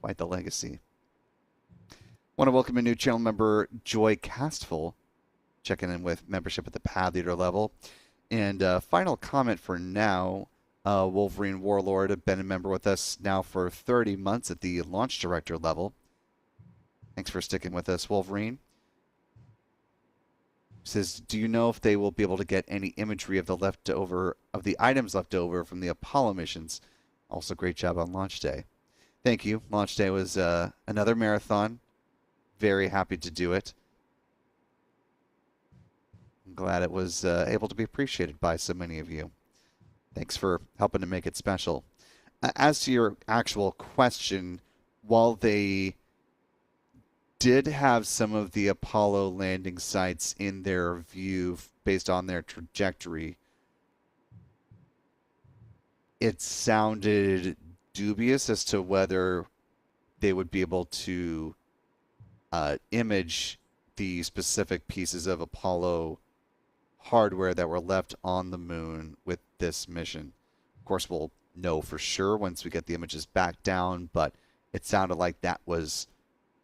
D: Quite the legacy. Want to welcome a new channel member, Joy Castful, checking in with membership at the pad leader level. And final comment for now, Wolverine Warlord have been a member with us now for 30 months at the launch director level. Thanks for sticking with us, Wolverine. Says, do you know if they will be able to get any imagery of the items left over from the Apollo missions? Also, great job on launch day. Thank you. Launch day was another marathon. Very happy to do it. I'm glad it was able to be appreciated by so many of you. Thanks for helping to make it special. As to your actual question, while they did have some of the Apollo landing sites in their view based on their trajectory, it sounded dubious as to whether they would be able to image the specific pieces of Apollo hardware that were left on the moon with this mission. Of course, we'll know for sure once we get the images back down, but it sounded like that was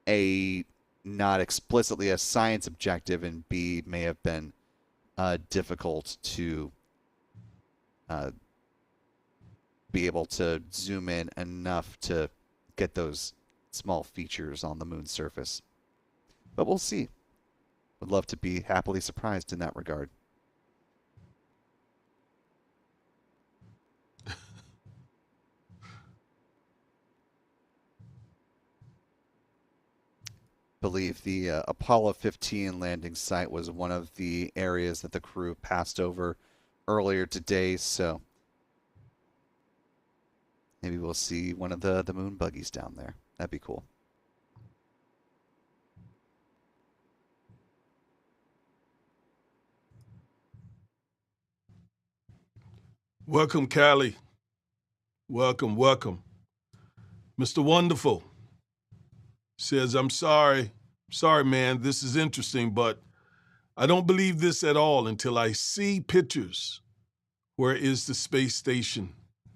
D: A, not explicitly a science objective, and B, may have been difficult to be able to zoom in enough to get those small features on the moon's surface. But we'll see. Would love to be happily surprised in that regard. Believe the Apollo 15 landing site was one of the areas that the crew passed over earlier today, so maybe we'll see one of the moon buggies down there. That'd be cool.
C: Welcome, Callie. Welcome, welcome. Mr. Wonderful says, I'm sorry, man, this is interesting, but I don't believe this at all until I see pictures. Where is the space station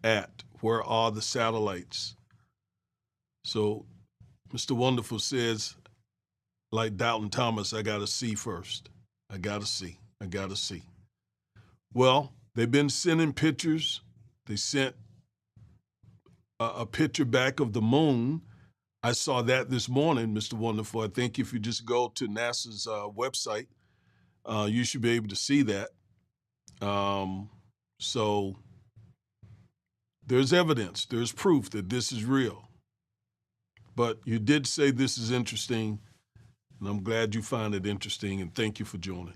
C: at? Where are the satellites? So Mr. Wonderful says, like Doubting Thomas, I got to see first. I got to see. Well, they've been sending pictures. They sent a picture back of the moon. I saw that this morning, Mr. Wonderful. I think if you just go to NASA's website, you should be able to see that. So there's evidence, there's proof that this is real. But you did say this is interesting, and I'm glad you find it interesting, and thank you for joining.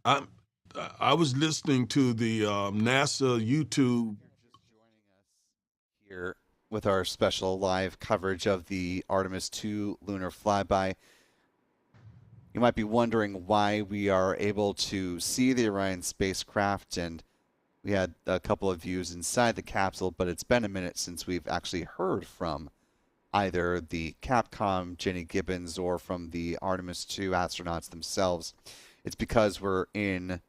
C: I was listening to the NASA YouTube.
D: Here with our special live coverage of the Artemis II lunar flyby. You might be wondering why we are able to see the Orion spacecraft, and we had a couple of views inside the capsule, but it's been a minute since we've actually heard from either the Capcom, Jenny Gibbons, or from the Artemis II astronauts themselves. It's because we're in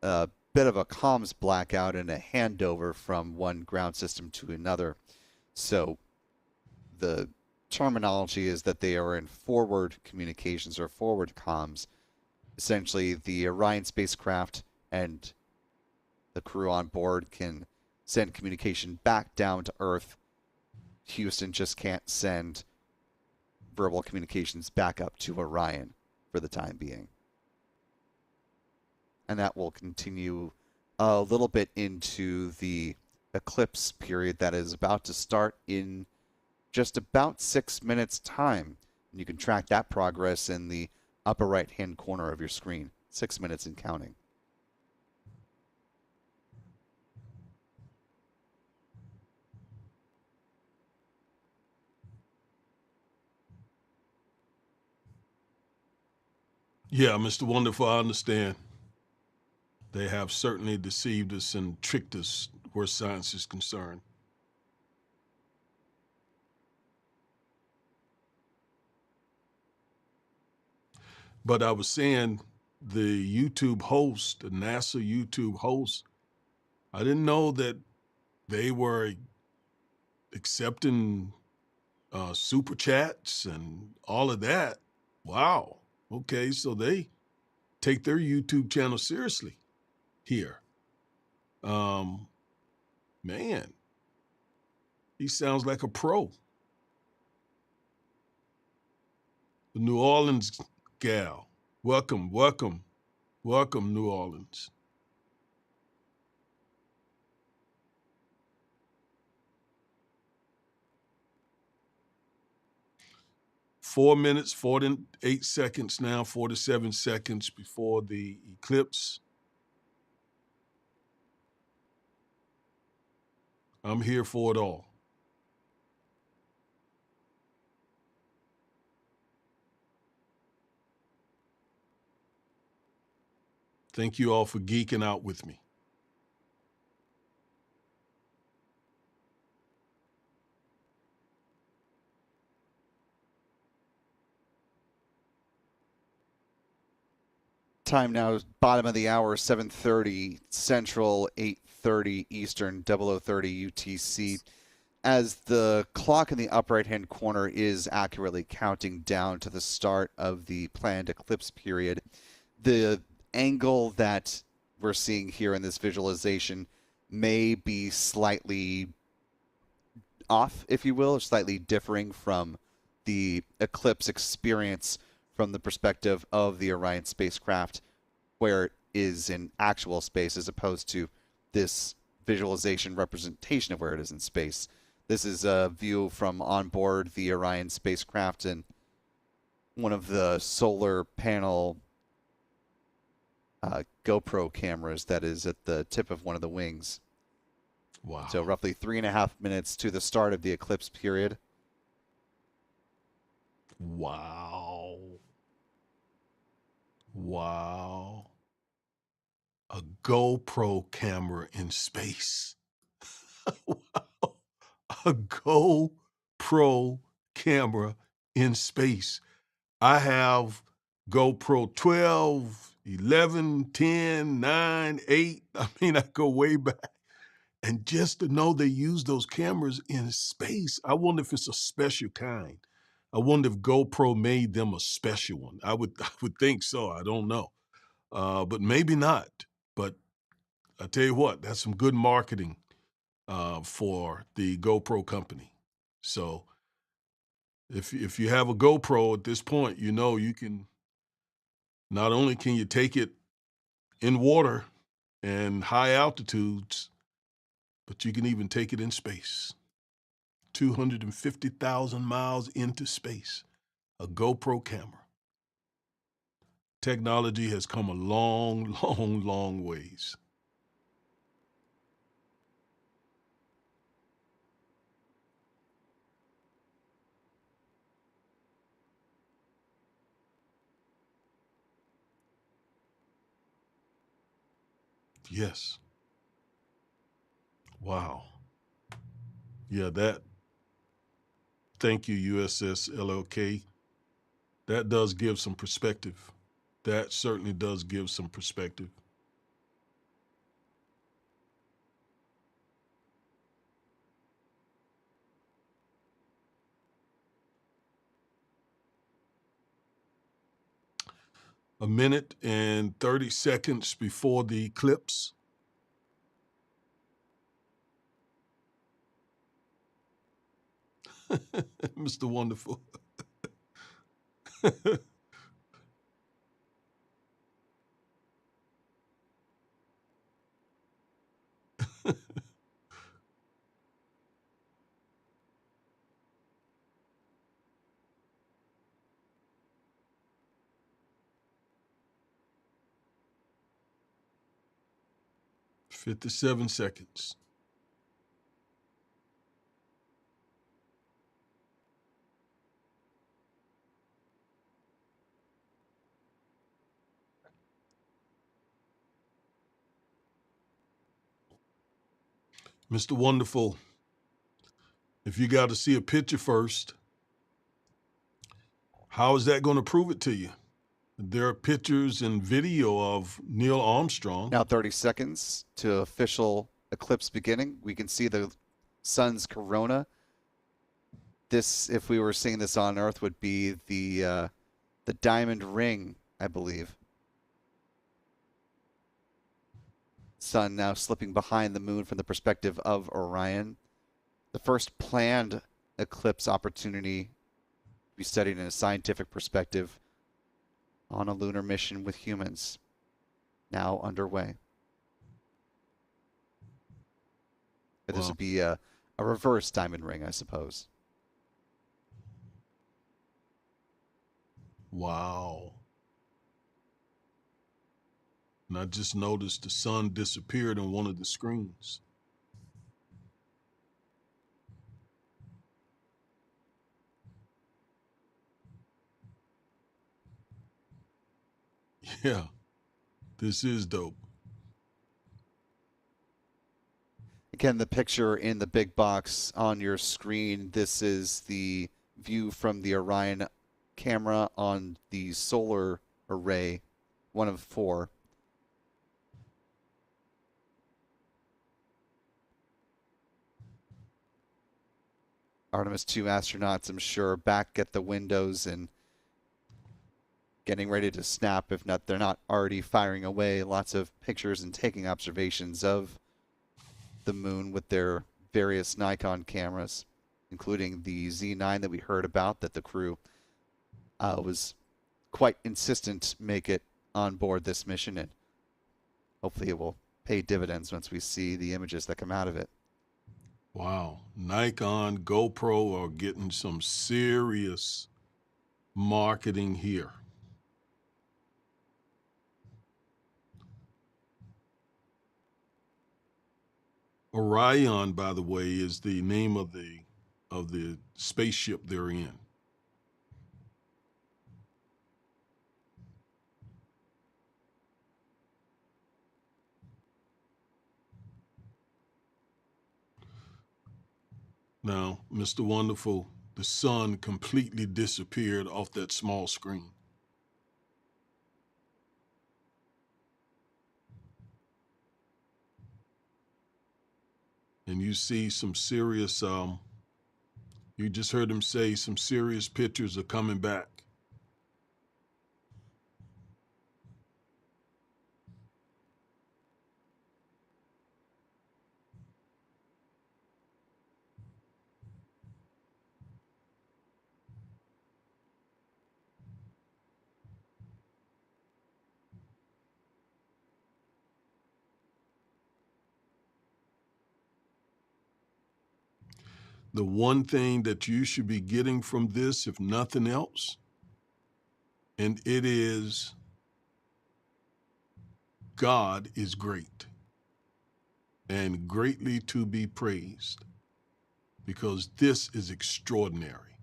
D: a bit of a comms blackout and a handover from one ground system to another. So the terminology is that they are in forward communications or forward comms. Essentially, the Orion spacecraft and the crew on board can send communication back down to Earth. Houston just can't send verbal communications back up to Orion for the time being. And that will continue a little bit into the eclipse period that is about to start in just about 6 minutes' time. And you can track that progress in the upper right-hand corner of your screen. 6 minutes and counting.
C: Yeah, Mr. Wonderful, I understand. They have certainly deceived us and tricked us where science is concerned. But I was saying the YouTube host, the NASA YouTube host, I didn't know that they were accepting super chats and all of that. Wow. Okay, so they take their YouTube channel seriously here. Man, he sounds like a pro. The New Orleans gal. Welcome, welcome, welcome, New Orleans. Four minutes, 48 seconds now, 47 seconds before the eclipse. I'm here for it all. Thank you all for geeking out with me.
D: Time now, bottom of the hour, 7:30 Central, 8:30 Eastern, 0030 UTC. As the clock in the upper right-hand corner is accurately counting down to the start of the planned eclipse period, the angle that we're seeing here in this visualization may be slightly off, if you will, or slightly differing from the eclipse experience from the perspective of the Orion spacecraft, where it is in actual space as opposed to this visualization representation of where it is in space. This is a view from on board the Orion spacecraft and one of the solar panel GoPro cameras that is at the tip of one of the wings.
C: Wow.
D: So roughly 3.5 minutes to the start of the eclipse period.
C: Wow. Wow. A GoPro camera in space. Wow. A GoPro camera in space. I have GoPro 12, 11, 10, 9, 8. I mean, I go way back. And just to know they use those cameras in space, I wonder if it's a special kind. I wonder if GoPro made them a special one. I would think so. I don't know. But maybe not. But I tell you what, that's some good marketing for the GoPro company. So if you have a GoPro at this point, you know you can, not only can you take it in water and high altitudes, but you can even take it in space. 250,000 miles into space, a GoPro camera. Technology has come a long, long, long ways. Yes. Wow. Yeah, thank you, USS LLK. That does give some perspective. That certainly does give some perspective. A minute and 30 seconds before the eclipse. Mr. Wonderful. 57 seconds. Mr. Wonderful, if you got to see a picture first, how is that going to prove it to you? There are pictures and video of Neil Armstrong.
D: Now 30 seconds to official eclipse beginning. We can see the sun's corona. This, if we were seeing this on Earth, would be the diamond ring, I believe. Sun now slipping behind the moon from the perspective of Orion. The first planned eclipse opportunity to be studied in a scientific perspective on a lunar mission with humans, now underway. But this would be a reverse diamond ring, I suppose.
C: Wow. And I just noticed the sun disappeared on one of the screens. Yeah, this is dope.
D: Again, the picture in the big box on your screen, this is the view from the Orion camera on the solar array, one of 4. Artemis II astronauts, I'm sure, back at the windows and getting ready to snap, if not, they're not already firing away lots of pictures and taking observations of the moon with their various Nikon cameras, including the Z9 that we heard about that the crew was quite insistent make it on board this mission, and hopefully it will pay dividends once we see the images that come out of it.
C: Wow. Nikon, GoPro are getting some serious marketing here. Orion, by the way, is the name of the spaceship they're in. Now, Mr. Wonderful, the sun completely disappeared off that small screen. And you see some serious, you just heard him say some serious pictures are coming back. The one thing that you should be getting from this, if nothing else, and it is God is great and greatly to be praised, because this is extraordinary.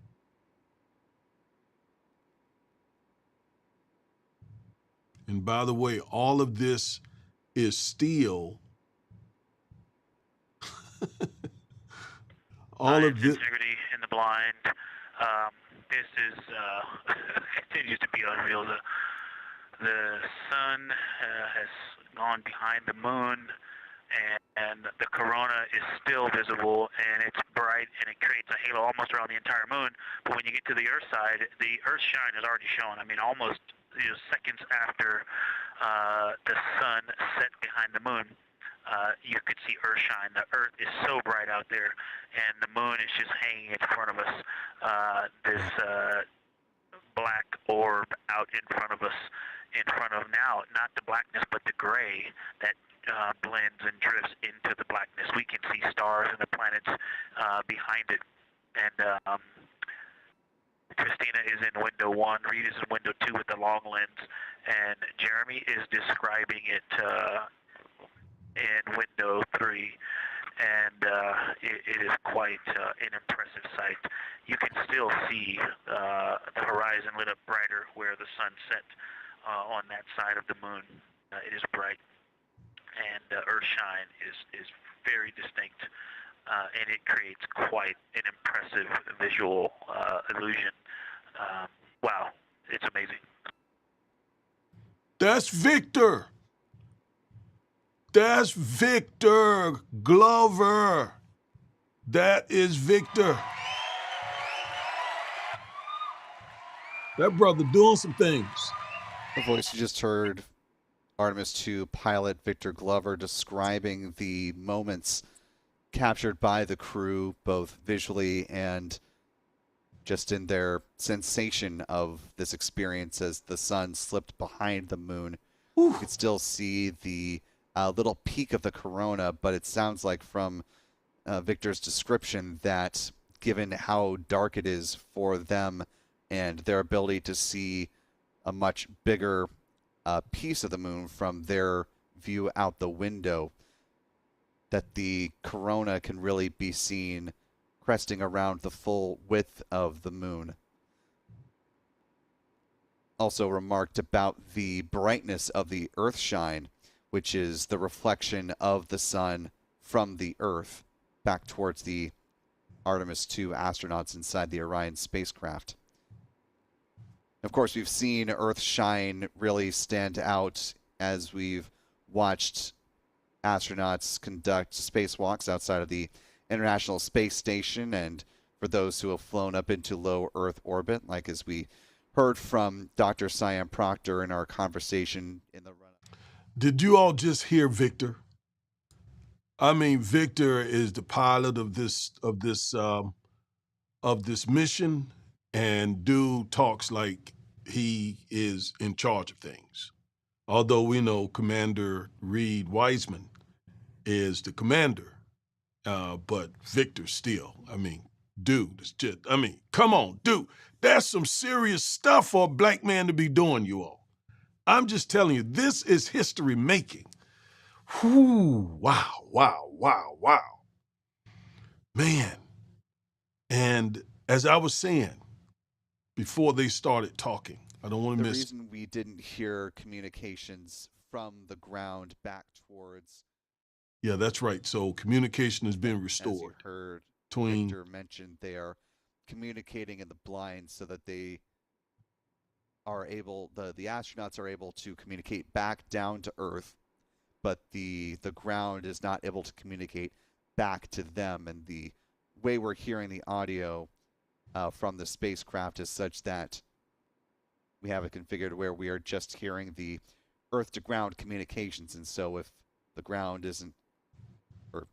C: And by the way, all of this is still all of this
F: integrity in the blind. This is continues to be unreal. The sun has gone behind the moon, and the corona is still visible, and it's bright, and it creates a halo almost around the entire moon. But when you get to the Earth side, the Earth shine is already shown. I mean, almost seconds after the sun set behind the moon. You could see Earth shine. The Earth is so bright out there, and the moon is just hanging in front of us. This black orb out in front of us, in front of now, not the blackness, but the gray that blends and drifts into the blackness. We can see stars and the planets behind it. And Christina is in window 1, Reid is in window 2 with the long lens, and Jeremy is describing it in window 3. And it is quite an impressive sight. You can still see the horizon lit up brighter where the sun set on that side of the moon. It is bright, and Earthshine is very distinct, and it creates quite an impressive visual illusion. Wow, it's amazing.
C: That's Victor. That's Victor Glover. That is Victor. That brother doing some things.
D: The voice you just heard, Artemis II pilot Victor Glover, describing the moments captured by the crew, both visually and just in their sensation of this experience as the sun slipped behind the moon. Ooh. You could still see the little peak of the corona, but it sounds like from Victor's description that given how dark it is for them and their ability to see a much bigger piece of the moon from their view out the window, that the corona can really be seen cresting around the full width of the moon. Also remarked about the brightness of the Earthshine, which is the reflection of the sun from the Earth back towards the Artemis II astronauts inside the Orion spacecraft. Of course, we've seen Earthshine really stand out as we've watched astronauts conduct spacewalks outside of the International Space Station, and for those who have flown up into low Earth orbit, like as we heard from Dr. Sian Proctor in our conversation in the run-up.
C: Did you all just hear Victor? I mean, Victor is the pilot of this mission, and dude talks like he is in charge of things. Although we know Commander Reid Wiseman is the commander, but Victor still, I mean, dude, it's just, I mean, come on, dude. That's some serious stuff for a black man to be doing, you all. I'm just telling you, this is history making. Whoo, wow, wow, wow, wow. Man. And as I was saying, before they started talking, I don't want to miss.
D: The reason we didn't hear communications from the ground back towards.
C: Yeah, that's right. So communication has been restored.
D: As you heard Victor mentioned, they are communicating in the blind so that they are able, the astronauts are able to communicate back down to Earth, but the ground is not able to communicate back to them. And the way we're hearing the audio from the spacecraft is such that we have it configured where we are just hearing the Earth to ground communications. And so if the ground isn't, or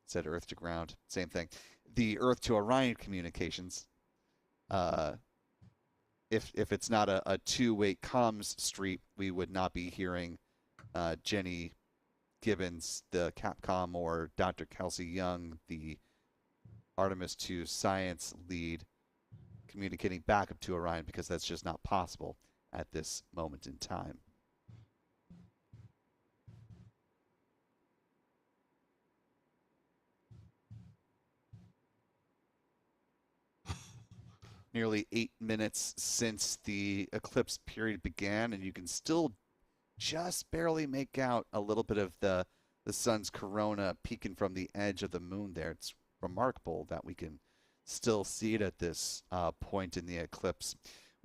D: said Earth to ground, same thing, the Earth to Orion communications, if it's not a two-way comms street, we would not be hearing Jenny Gibbons, the Capcom, or Dr. Kelsey Young, the Artemis II science lead, communicating back up to Orion, because that's just not possible at this moment in time. Nearly 8 minutes since the eclipse period began, and you can still just barely make out a little bit of the sun's corona peeking from the edge of the moon there. It's remarkable that we can still see it at this point in the eclipse.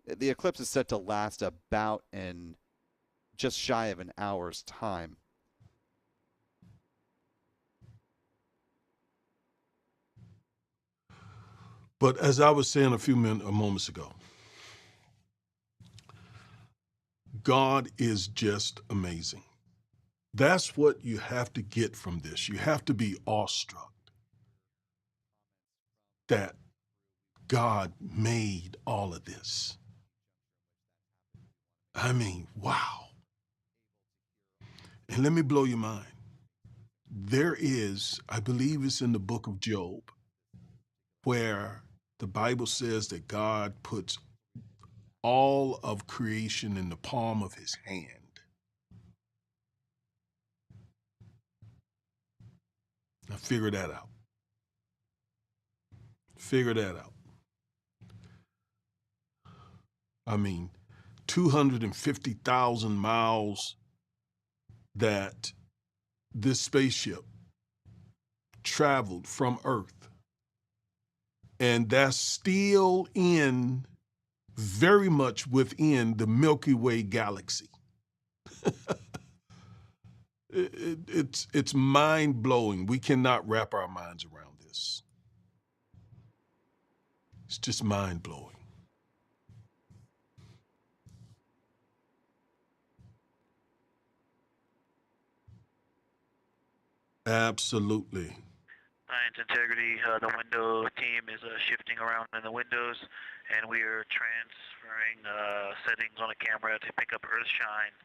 D: The eclipse is set to last about in just shy of an hour's time.
C: But as I was saying a few moments ago, God is just amazing. That's what you have to get from this. You have to be awestruck that God made all of this. I mean, wow. And let me blow your mind. There is, I believe it's in the book of Job, where the Bible says that God puts all of creation in the palm of his hand. Now figure that out. Figure that out. I mean, 250,000 miles that this spaceship traveled from Earth. And that's still very much within the Milky Way galaxy. It's mind-blowing. We cannot wrap our minds around this. It's just mind-blowing. Absolutely.
F: Science integrity, the window team is shifting around in the windows, and we are transferring settings on a camera to pick up Earth shine,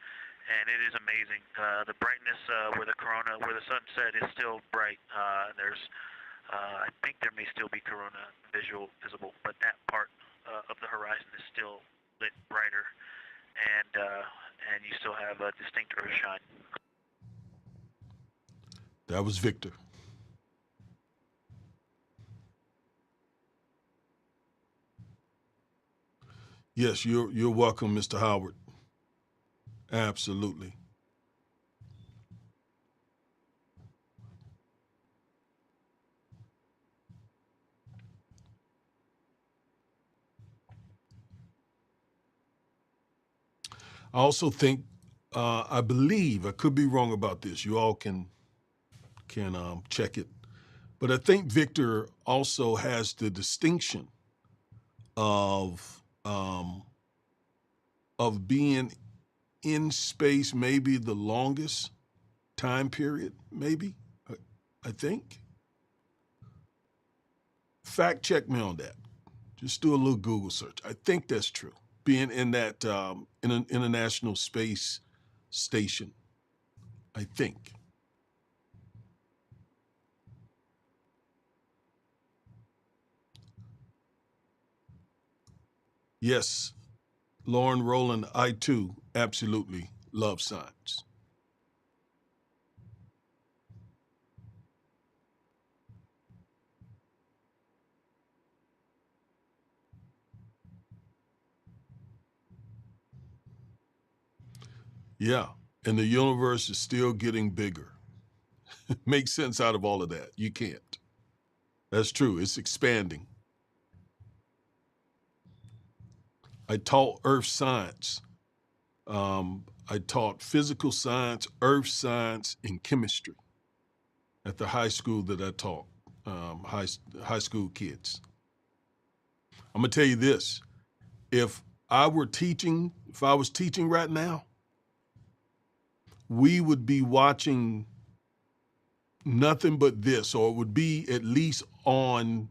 F: and it is amazing. The brightness where the sunset is still bright. I think there may still be corona visible, but that part of the horizon is still lit brighter, and you still have a distinct Earth shine.
C: That was Victor. Yes, you're welcome, Mr. Howard. Absolutely. I also think, I believe, I could be wrong about this. You all can check it, but I think Victor also has the distinction of being in space maybe the longest time period, maybe, I think. Fact check me on that. Just do a little Google search. I think that's true. Being in that in an International Space Station, I think. Yes, Lauren Rowland, I too absolutely love science. Yeah, and the universe is still getting bigger. Make sense out of all of that. You can't. That's true. It's expanding. I taught earth science. I taught physical science, earth science, and chemistry at the high school that I taught, high school kids. I'm gonna tell you this: if I was teaching right now, we would be watching nothing but this, or it would be at least on.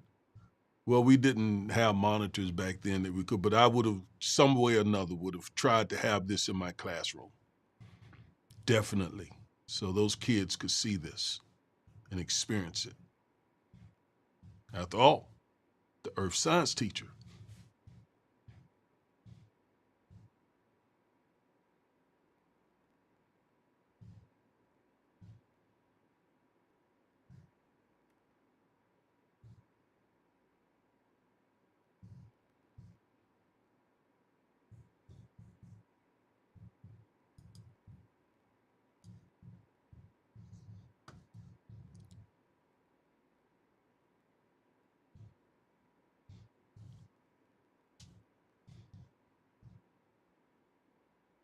C: Well, we didn't have monitors back then that we could, but I would have, some way or another, would have tried to have this in my classroom. Definitely. So those kids could see this and experience it. After all, the earth science teacher.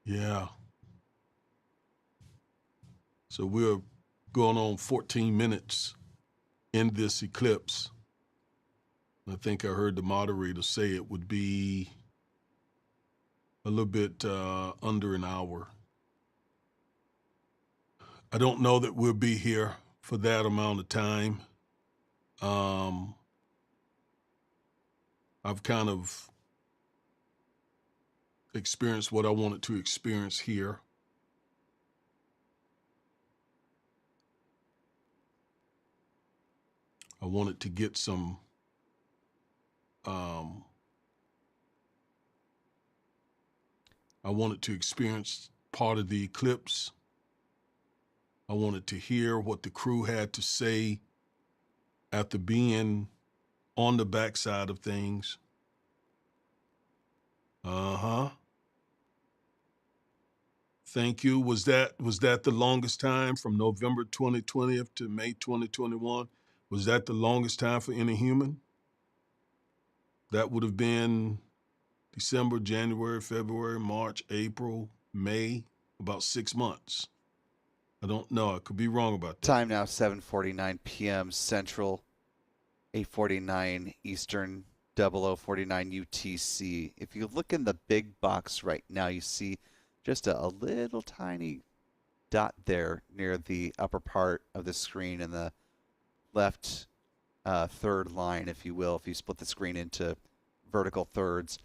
C: Yeah. So we're going on 14 minutes in this eclipse. I think I heard the moderator say it would be a little bit under an hour. I don't know that we'll be here for that amount of time. I've kind of experience what I wanted to experience here. I wanted to get some I wanted to experience part of the eclipse. I wanted to hear what the crew had to say after being on the backside of things. Thank you. Was that the longest time from November 2020 to May 2021? Was that the longest time for any human? That would have been December, January, February, March, April, May, about 6 months. I don't know. I could be wrong about that.
D: Time now 7:49 p.m. Central, 8:49 Eastern, 00:49 UTC. If you look in the big box right now, you see just a little tiny dot there near the upper part of the screen in the left third line, if you will, if you split the screen into vertical thirds.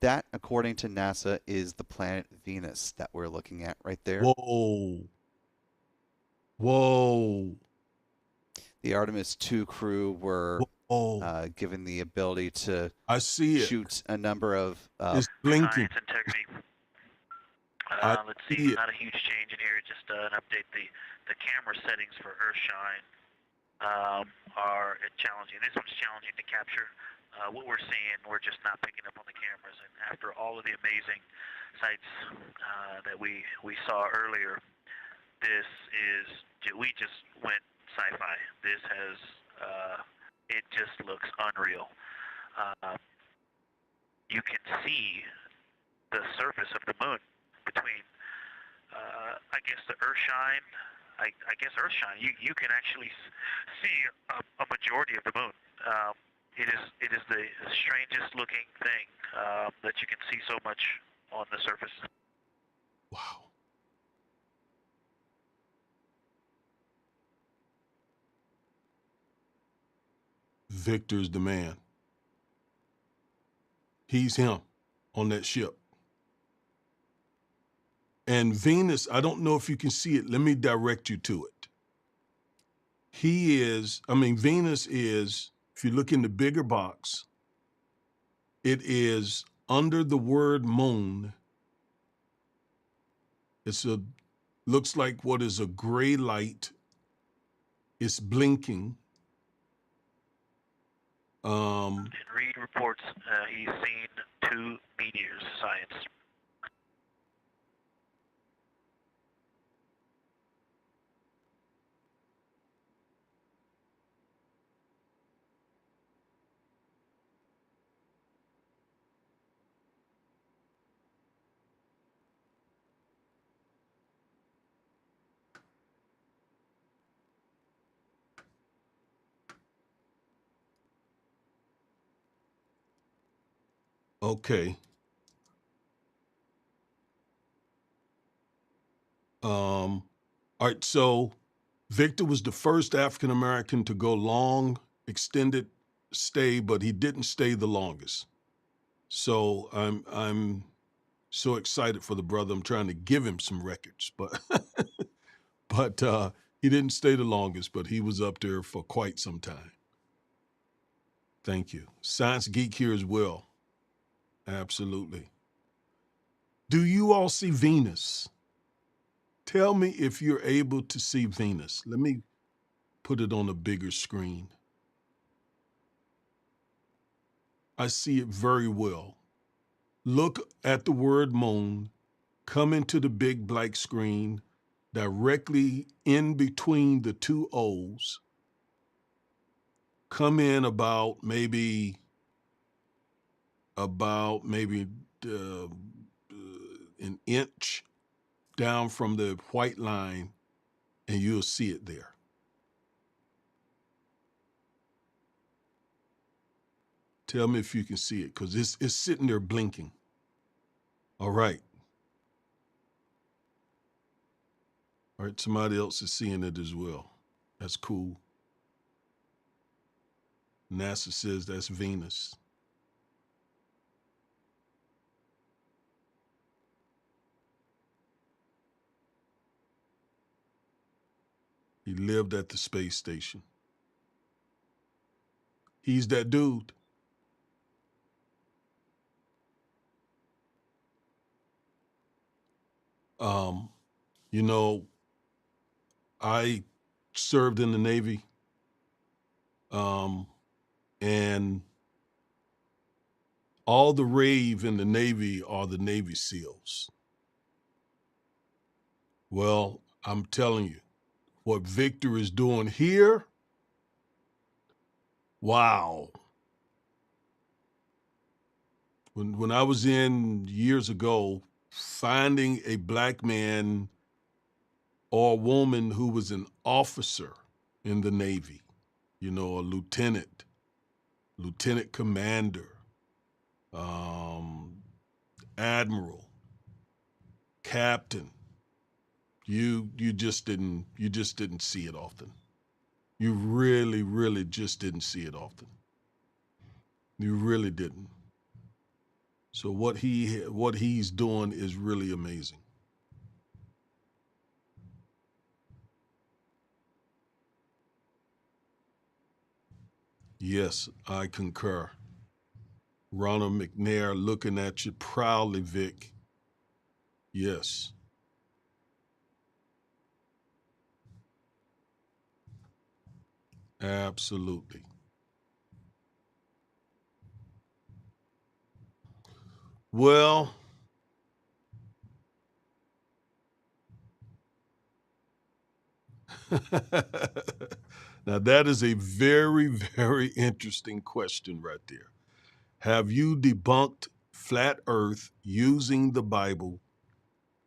D: That, according to NASA, is the planet Venus that we're looking at right there.
C: Whoa. Whoa.
D: The Artemis II crew were given the ability to shoot a number of...
C: it's blinking.
F: Science integrity. Let's see, not a huge change in here, just an update. The camera settings for Earthshine are challenging. This one's challenging to capture. What we're seeing, we're just not picking up on the cameras. And after all of the amazing sights that we saw earlier, we just went sci-fi. This has, it just looks unreal. You can see the surface of the moon between, I guess, the Earthshine. I guess Earthshine. You can actually see a majority of the moon. It is the strangest looking thing that you can see so much on the surface.
C: Wow. Victor's the man. He's him on that ship. And Venus, I don't know if you can see it. Let me direct you to it. Venus is, if you look in the bigger box, it is under the word moon. Looks like what is a gray light. It's blinking.
F: And Reid reports he's seen 2 meteors, science.
C: Okay. All right, so Victor was the first African American to go long, extended stay, but he didn't stay the longest. So I'm so excited for the brother. I'm trying to give him some records, but he didn't stay the longest, but he was up there for quite some time. Thank you. Science geek here as well. Absolutely. Do you all see Venus? Tell me if you're able to see Venus. Let me put it on a bigger screen. I see it very well. Look at the word moon, come into the big black screen, directly in between the 2 O's. Come in about maybe an inch down from the white line, and you'll see it there. Tell me if you can see it, because it's sitting there blinking. All right. All right, somebody else is seeing it as well. That's cool. NASA says that's Venus. He lived at the space station. He's that dude. You know, I served in the Navy, and all the rave in the Navy are the Navy SEALs. Well, I'm telling you, what Victor is doing here, wow. When I was in years ago, finding a black man or a woman who was an officer in the Navy, you know, a lieutenant commander, admiral, captain, you just didn't see it often. You really, really just didn't see it often. You really didn't. So what he's doing is really amazing. Yes, I concur. Ronald McNair looking at you proudly, Vic. Yes. Absolutely. Well, now that is a very, very interesting question right there. Have you debunked flat Earth using the Bible,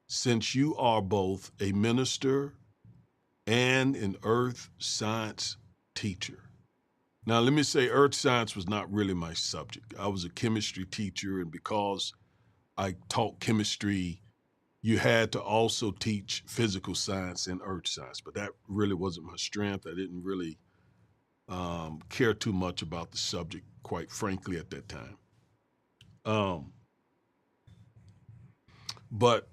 C: since you are both a minister and an earth science teacher? Now, let me say, earth science was not really my subject. I was a chemistry teacher, and because I taught chemistry, you had to also teach physical science and earth science, but that really wasn't my strength. I didn't really care too much about the subject, quite frankly, at that time. But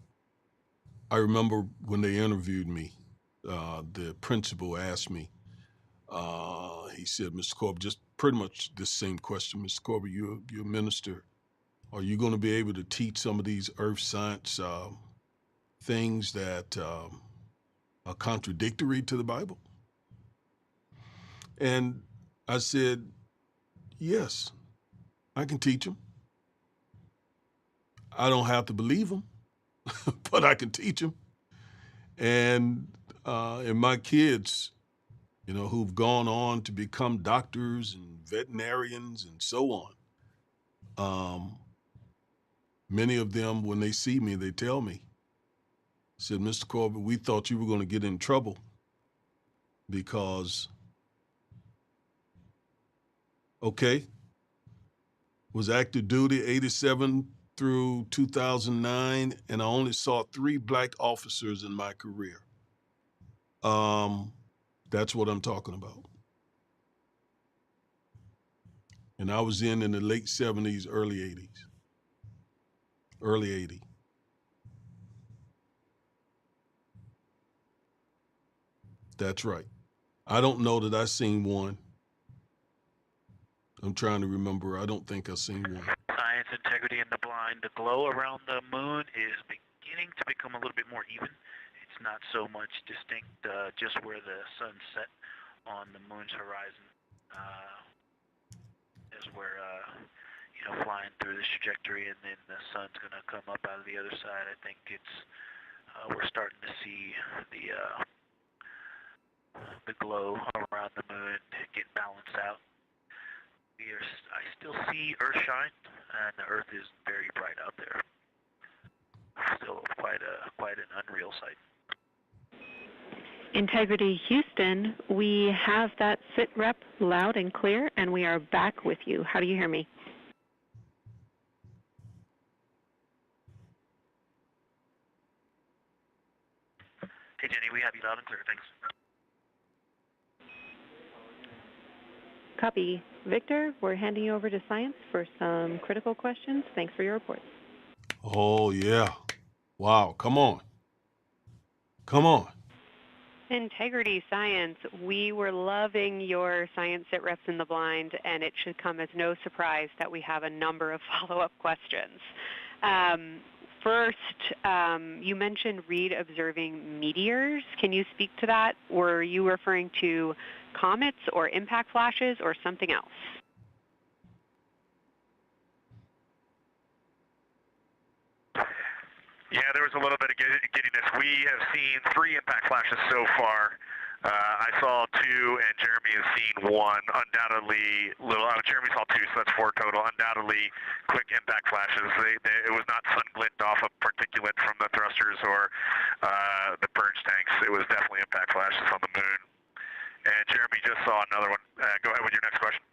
C: I remember when they interviewed me, the principal asked me, he said, Mr. Corbett, just pretty much the same question. Mr. Corbett, you're a minister. Are you going to be able to teach some of these earth science things that are contradictory to the Bible? And I said, yes, I can teach them. I don't have to believe them, but I can teach them. And my kids, you know, who've gone on to become doctors and veterinarians and so on, many of them, when they see me, they tell me, said, Mr. Corbett, we thought you were going to get in trouble because, okay, was active duty 87 through 2009, and I only saw 3 black officers in my career. That's what I'm talking about. And I was in the late 70s, early 80s. Early 80. That's right. I don't know that I seen one. I'm trying to remember. I don't think I seen one.
I: Science, integrity, and the blind. The glow around the moon is beginning to become a little bit more even. It's not so much distinct just where the sun set on the moon's horizon is where, flying through this trajectory, and then the sun's going to come up out of the other side. I think it's we're starting to see the glow around the moon get balanced out. I still see Earth shine, and the Earth is very bright out there. Still quite an unreal sight.
B: Integrity Houston, we have that sit rep loud and clear, and we are back with you. How do you hear me?
I: Hey, Jenny, we have you loud and clear. Thanks.
B: Copy. Victor, we're handing you over to science for some critical questions. Thanks for your report.
C: Oh, yeah. Wow. Come on. Come on.
B: Integrity Science, we were loving your science sit reps in the blind, and it should come as no surprise that we have a number of follow-up questions. First, you mentioned Reid observing meteors. Can you speak to that? Were you referring to comets or impact flashes or something else?
F: Yeah, there was a little bit of giddiness. We have seen 3 impact flashes so far. I saw 2, and Jeremy has seen 1. Undoubtedly, Jeremy saw 2, so that's 4 total. Undoubtedly, quick impact flashes. It was not sun glint off of particulate from the thrusters or the purge tanks. It was definitely impact flashes on the moon. And Jeremy just saw another one. Go ahead with your next question.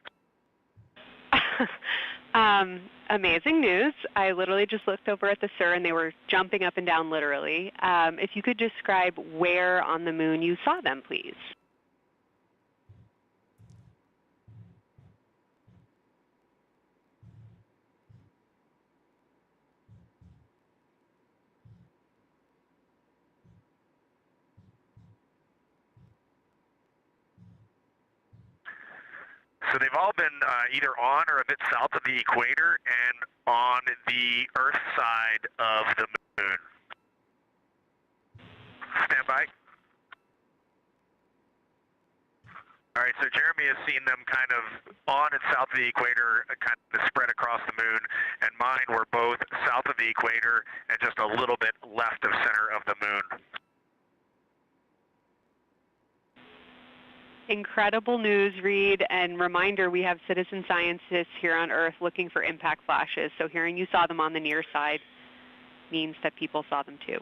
B: Amazing news. I literally just looked over at the SIR and they were jumping up and down literally. If you could describe where on the moon you saw them, please.
F: So they've all been either on or a bit south of the equator and on the Earth side of the moon. Stand by. All right, so Jeremy has seen them kind of on and south of the equator, kind of spread across the moon, and mine were both south of the equator and just a little bit left of center of the moon.
B: Incredible news, Reid, and reminder, we have citizen scientists here on Earth looking for impact flashes, so hearing you saw them on the near side means that people saw them too.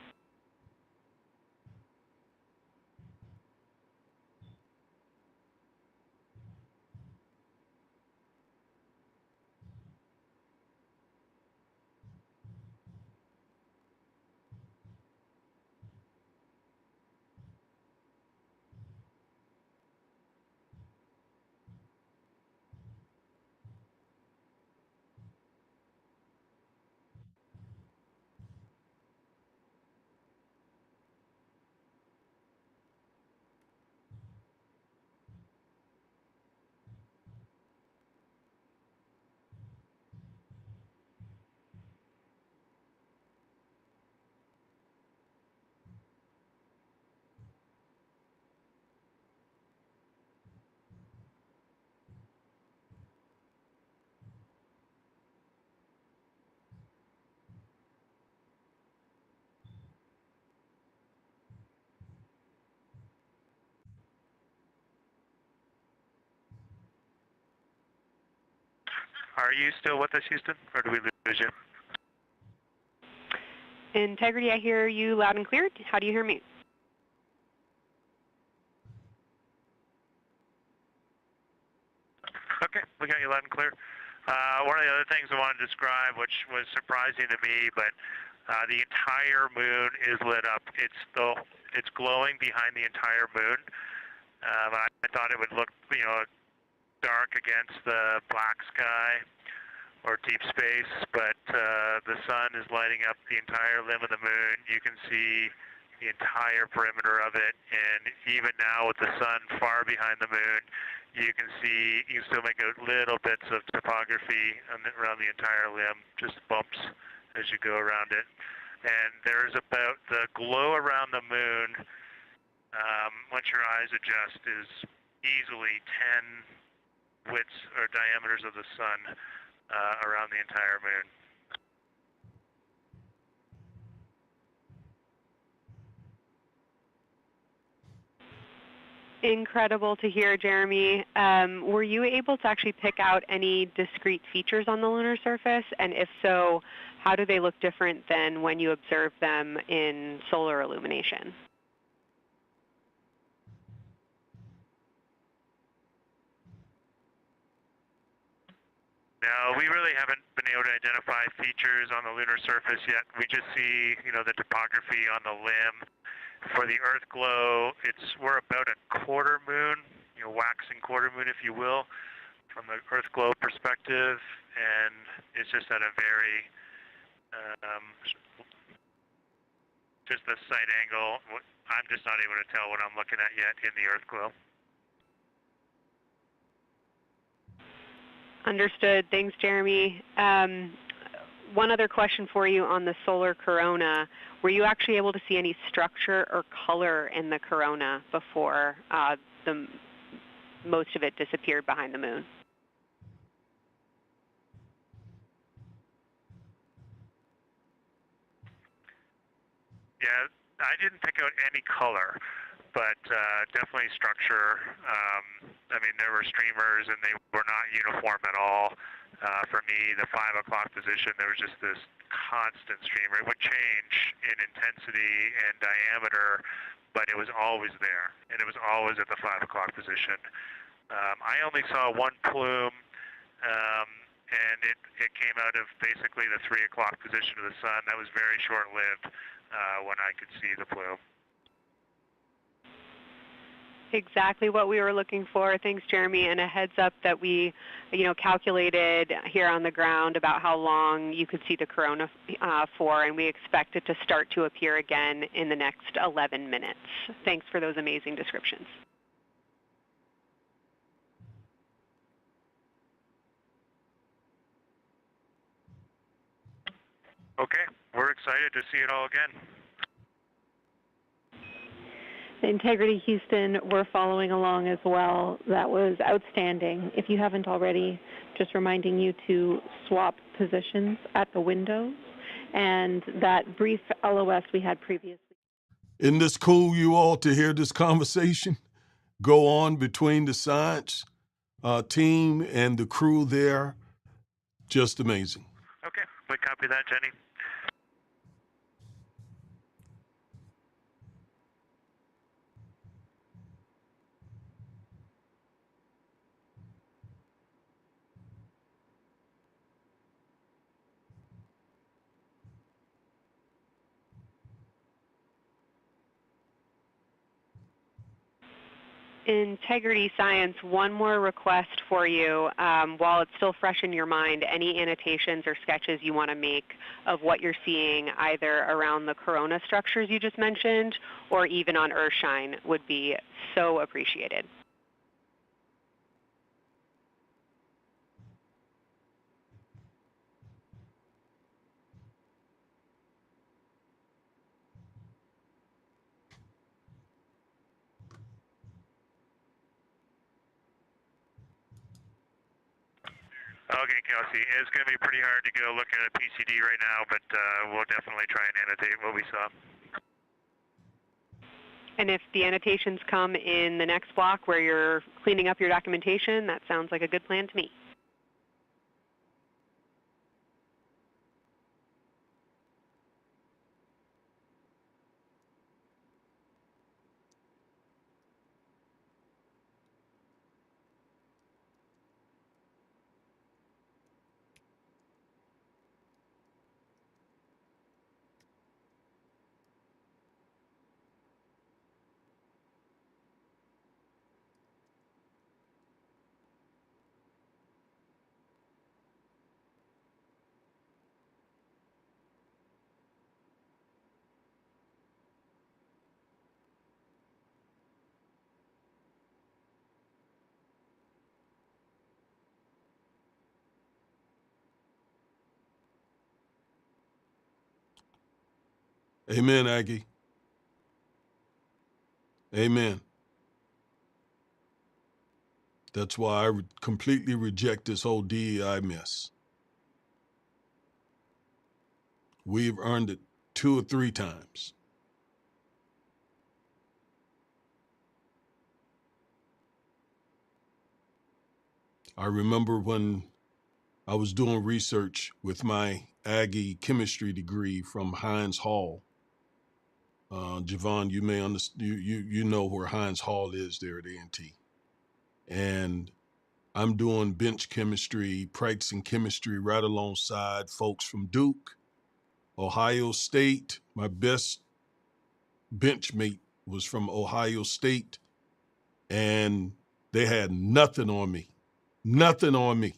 F: Are you still with us, Houston, or do we lose you?
B: Integrity, I hear you loud and clear. How do you hear me?
F: Okay, we got you loud and clear. One of the other things I want to describe, which was surprising to me, but the entire moon is lit up. It's glowing behind the entire moon. I thought it would look, dark against the black sky or deep space, but the sun is lighting up the entire limb of the moon. You can see the entire perimeter of it, and even now with the sun far behind the moon, you can still make out little bits of topography around the entire limb, just bumps as you go around it. And there's about the glow around the moon, once your eyes adjust, is easily 10 widths or diameters of the sun around the entire moon.
B: Incredible to hear, Jeremy. Were you able to actually pick out any discrete features on the lunar surface? And if so, how do they look different than when you observed them in solar illumination?
F: No, we really haven't been able to identify features on the lunar surface yet. We just see, the topography on the limb. For the Earth glow, we're about a quarter moon, waxing quarter moon, if you will, from the Earth glow perspective, and it's just at a very just the sight angle. I'm just not able to tell what I'm looking at yet in the Earth glow.
B: Understood. Thanks, Jeremy. One other question for you on the solar corona. Were you actually able to see any structure or color in the corona before most of it disappeared behind the moon?
F: Yeah, I didn't pick out any color, but definitely structure. I mean, there were streamers, and they were not uniform at all. For me, the 5 o'clock position, there was just this constant streamer. It would change in intensity and diameter, but it was always there, and it was always at the 5 o'clock position. I only saw one plume, and it came out of basically the 3 o'clock position of the sun. That was very short-lived when I could see the plume.
B: Exactly what we were looking for. Thanks, Jeremy. And a heads up that we, calculated here on the ground about how long you could see the corona for, and we expect it to start to appear again in the next 11 minutes. Thanks for those amazing descriptions.
F: Okay, we're excited to see it all again.
B: Integrity Houston, we're following along as well. That was outstanding. If you haven't already, just reminding you to swap positions at the windows and that brief LOS we had previously.
C: Isn't this cool, you all, to hear this conversation go on between the science team and the crew there? Just amazing.
F: Okay, we copy that, Jenny.
B: Integrity Science, one more request for you. While it's still fresh in your mind, any annotations or sketches you want to make of what you're seeing either around the corona structures you just mentioned or even on Earthshine would be so appreciated.
F: Okay, Kelsey, it's going to be pretty hard to go look at a PCD right now, but we'll definitely try and annotate what we saw.
B: And if the annotations come in the next block where you're cleaning up your documentation, that sounds like a good plan to me.
C: Amen, Aggie. Amen. That's why I completely reject this whole DEI mess. We've earned it 2 or 3 times. I remember when I was doing research with my Aggie chemistry degree from Hines Hall. Javon, you may understand. You know where Hines Hall is there at A&T, and I'm doing bench chemistry, practicing chemistry right alongside folks from Duke, Ohio State. My best benchmate was from Ohio State, and they had nothing on me. Nothing on me.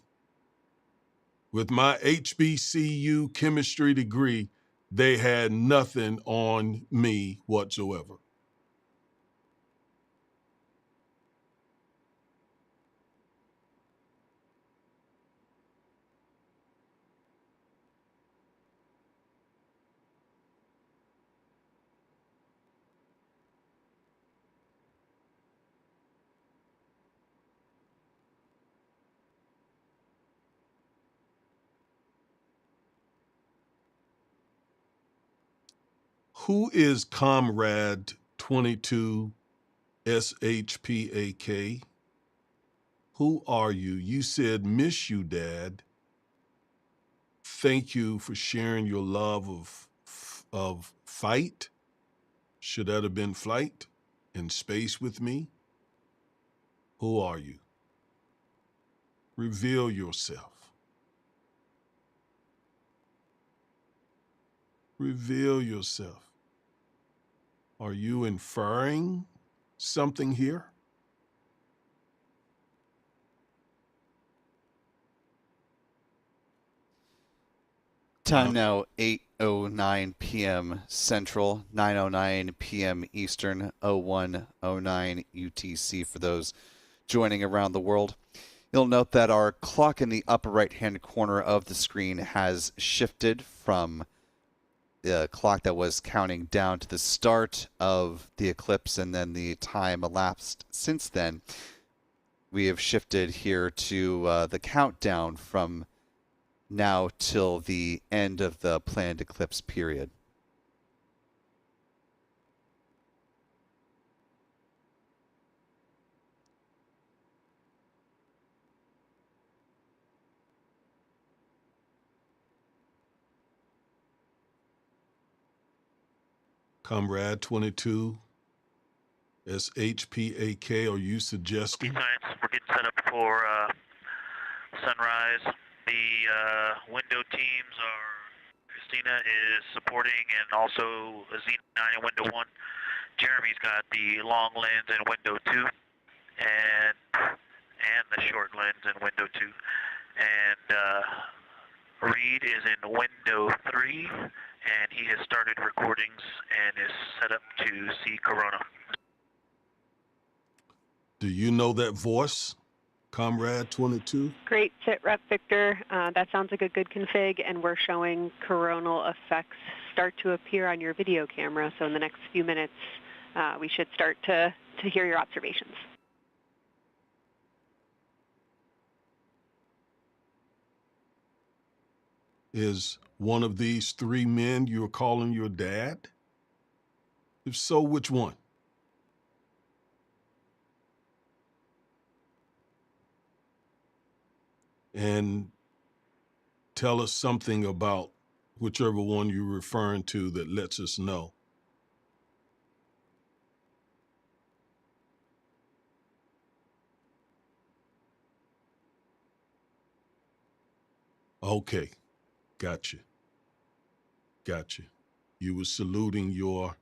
C: With my HBCU chemistry degree, They had nothing on me whatsoever. Who is Comrade 22 SHPAK? Who are you? You said, miss you, Dad. Thank you for sharing your love of fight. Should that have been flight in space with me? Who are you? Reveal yourself. Reveal yourself. Are you inferring something here?
D: Time now 8:09 p.m. Central, 9:09 p.m. Eastern, 01:09 UTC for those joining around the world. You'll note that our clock in the upper right-hand corner of the screen has shifted from the clock that was counting down to the start of the eclipse and then the time elapsed since then. We have shifted here to the countdown from now till the end of the planned eclipse period.
C: Comrade 22 SHPAK, are you suggesting?
I: Science, we're getting set up for sunrise. The window teams are, Christina is supporting, and also Z9 in window 1. Jeremy's got the long lens in window 2, and the short lens in window 2. And Reid is in window 3, and he has started recordings and is set up to see Corona.
C: Do you know that voice, Comrade 22?
B: Great sit rep, Victor. That sounds like a good config, and we're showing coronal effects start to appear on your video camera. So in the next few minutes, we should start to hear your observations.
C: Is one of these three men you're calling your dad? If so, which one? And tell us something about whichever one you're referring to that lets us know. Okay, gotcha. Gotcha. You were saluting your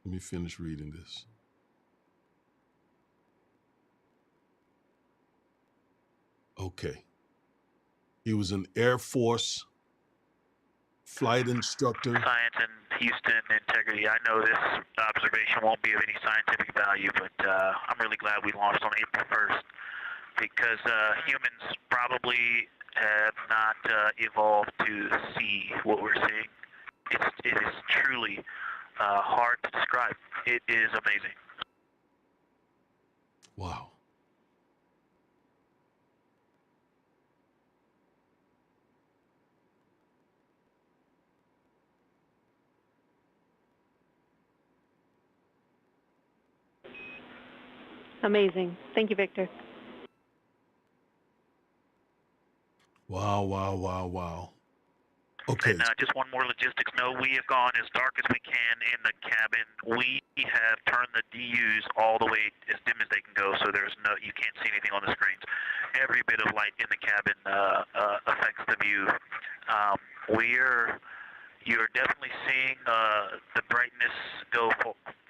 C: let me finish reading this. Okay. He was an Air Force flight instructor.
I: Science and Houston integrity. I know this observation won't be of any scientific value, but I'm really glad we launched on April 1st because humans probably have not evolved to see what we're seeing. It is truly hard to describe. It is amazing.
C: Wow.
B: Amazing. Thank you, Victor.
C: Wow, wow, wow, wow. Okay.
I: And just one more logistics note. We have gone as dark as we can in the cabin. We have turned the DUs all the way as dim as they can go, so you can't see anything on the screens. Every bit of light in the cabin affects the view. You're definitely seeing the brightness go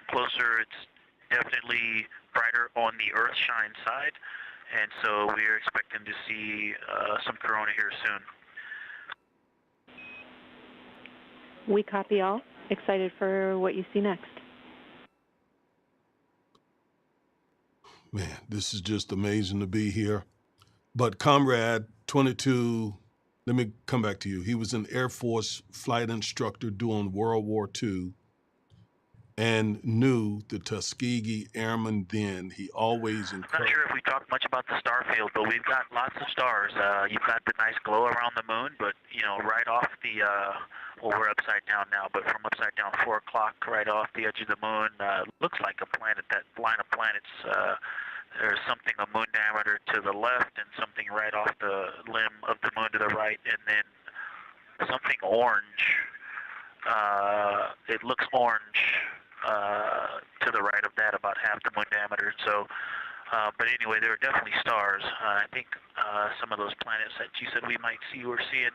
I: closer. It's definitely brighter on the Earthshine side. And so we are expecting to see some corona here soon.
B: We copy all. Excited for what you see next.
C: Man, this is just amazing to be here. But Comrade 22, let me come back to you. He was an Air Force flight instructor during World War II and knew the Tuskegee Airmen then. He always
I: I'm
C: encouraged.
I: not sure if we talked much about the star field, but we've got lots of stars. You've got the nice glow around the moon, but, you know, right off the, well, we're upside down now, but from upside down 4 o'clock right off the edge of the moon, looks like a planet, that line of planets. There's something a moon diameter to the left and something right off the limb of the moon to the right, and then something orange. It looks orange to the right of that, about half the moon diameter. So, but anyway, there are definitely stars. I think some of those planets that you said we might see, we're seeing.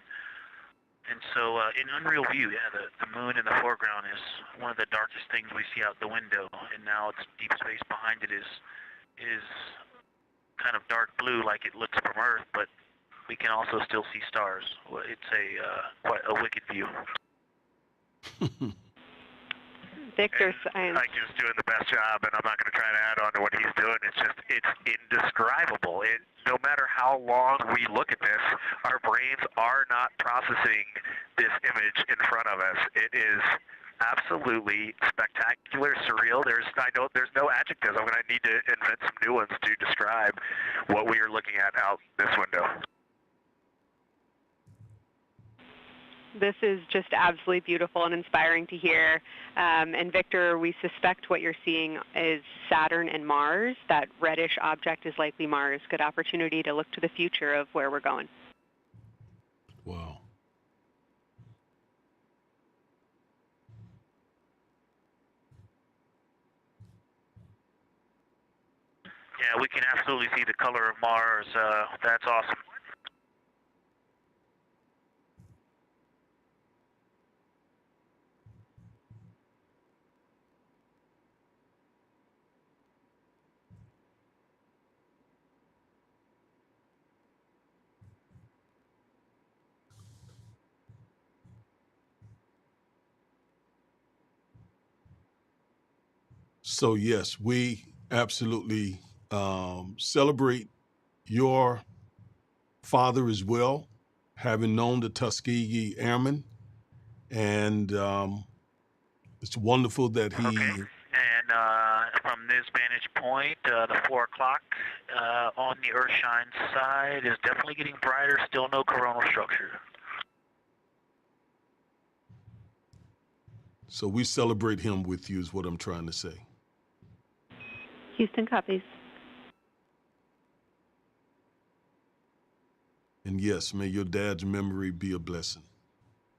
I: And so in unreal view, yeah, the moon in the foreground is one of the darkest things we see out the window, and now it's deep space behind it is kind of dark blue like it looks from Earth, but we can also still see stars. It's quite a wicked view.
B: Victor, science.
F: Ike's just doing the best job, and I'm not going to try to add on to what he's doing. It's indescribable. No matter how long we look at this, our brains are not processing this image in front of us. It is absolutely spectacular, surreal. There's no adjectives. I'm going to need to invent some new ones to describe what we are looking at out this window.
B: This is just absolutely beautiful and inspiring to hear. And Victor, we suspect what you're seeing is Saturn and Mars. That reddish object is likely Mars. Good opportunity to look to the future of where we're going.
C: Wow.
I: Yeah, we can absolutely see the color of Mars. That's awesome.
C: So yes, we absolutely celebrate your father as well, having known the Tuskegee Airmen, and it's wonderful that he.
I: Okay. And from this vantage point, the 4 o'clock on the Earthshine side is definitely getting brighter. Still no coronal structure.
C: So we celebrate him with you, is what I'm trying to say.
B: Houston copies.
C: And yes, may your dad's memory be a blessing.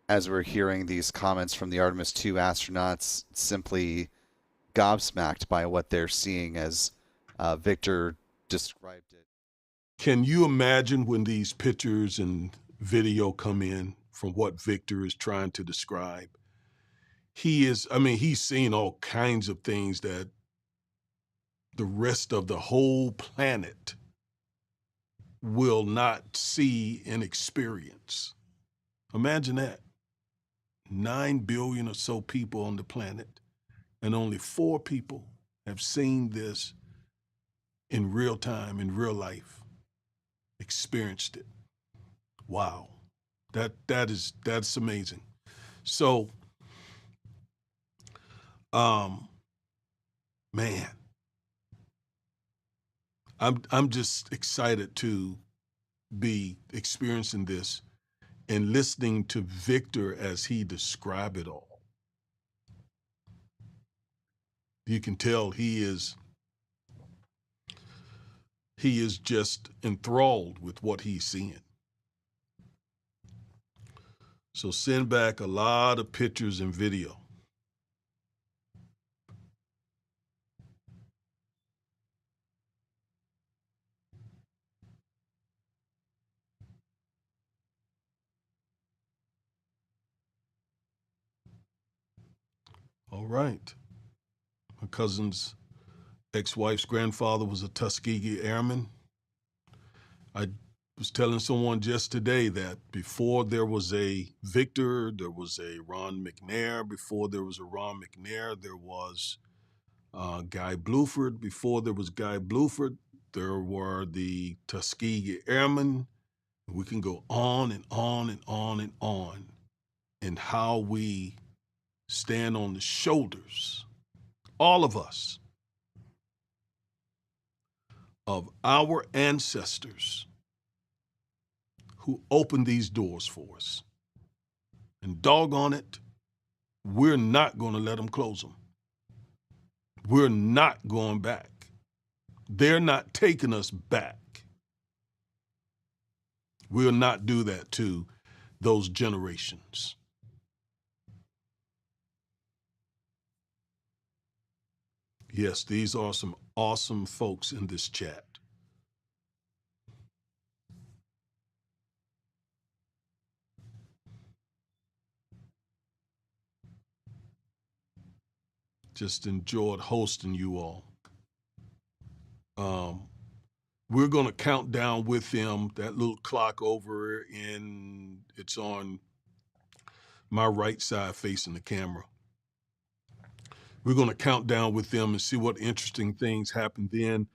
D: As we're hearing these comments from the Artemis II astronauts, simply gobsmacked by what they're seeing as Victor described it.
C: Can you imagine when these pictures and video come in from what Victor is trying to describe? He's seen all kinds of things that the rest of the whole planet will not see and experience. Imagine that. 9 billion or so people on the planet, and only 4 people have seen this in real time, in real life, experienced it. Wow. That's amazing. So, man, I'm just excited to be experiencing this and listening to Victor as he described it all. You can tell he is just enthralled with what he's seeing. So send back a lot of pictures and video. All right. My cousin's ex-wife's grandfather was a Tuskegee Airman. I was telling someone just today that before there was a Victor, there was a Ron McNair. Before there was a Ron McNair, there was Guy Bluford. Before there was Guy Bluford, there were the Tuskegee Airmen. We can go on and on and on and on, and how we stand on the shoulders, all of us, of our ancestors who opened these doors for us. And doggone it, we're not going to let them close them. We're not going back. They're not taking us back. We'll not do that to those generations. Yes, these are some awesome folks in this chat. Just enjoyed hosting you all. We're going to count down with them, that little clock over, and it's on my right side facing the camera. We're going to count down with them and see what interesting things happen then.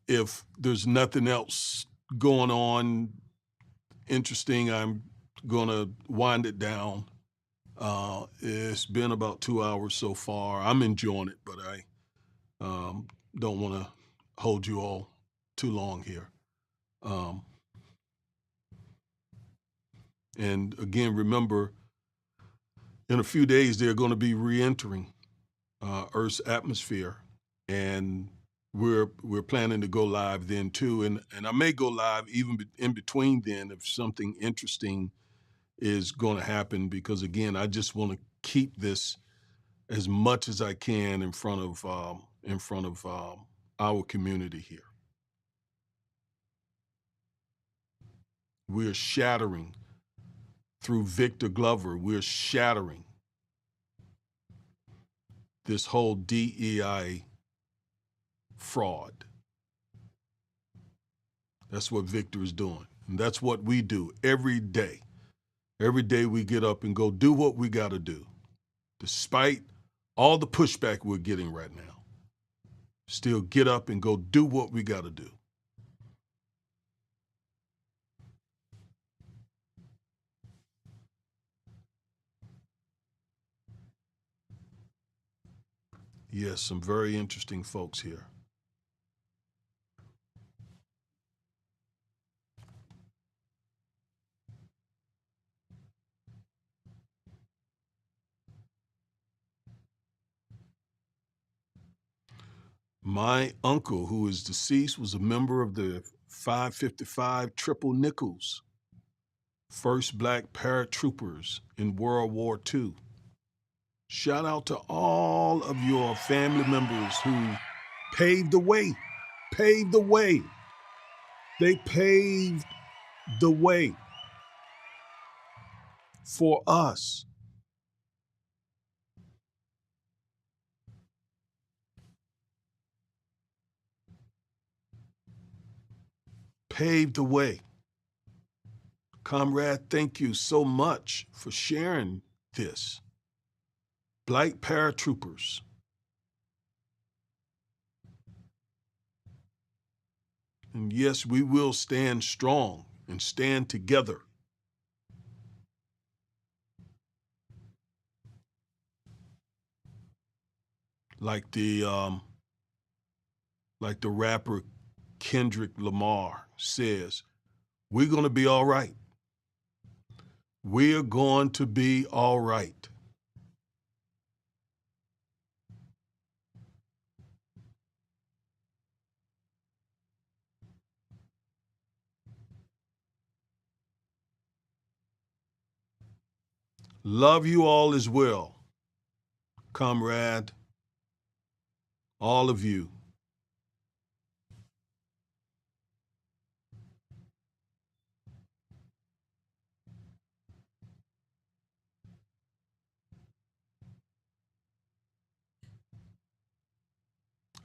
C: If there's nothing else going on interesting, I'm going to wind it down. It's been about 2 hours so far. I'm enjoying it, but I don't want to hold you all too long here. And again, remember, in a few days, they're going to be re-entering Earth's atmosphere, and we're planning to go live then too. And I may go live even in between then if something interesting is going to happen, because again, I just want to keep this as much as I can in front of our community here. We're shattering through Victor Glover. We're shattering this whole DEI fraud. That's what Victor is doing. And that's what we do every day. Every day we get up and go do what we got to do. Despite all the pushback we're getting right now, still get up and go do what we got to do. Yes, some very interesting folks here. My uncle, who is deceased, was a member of the 555 Triple Nickels, first black paratroopers in World War II. Shout out to all of your family members who paved the way, paved the way. They paved the way for us. Paved the way. Comrade, thank you so much for sharing this. Black paratroopers. And yes, we will stand strong and stand together. Like the rapper Kendrick Lamar says, we're going to be all right. We're going to be all right. Love you all as well, comrade, all of you.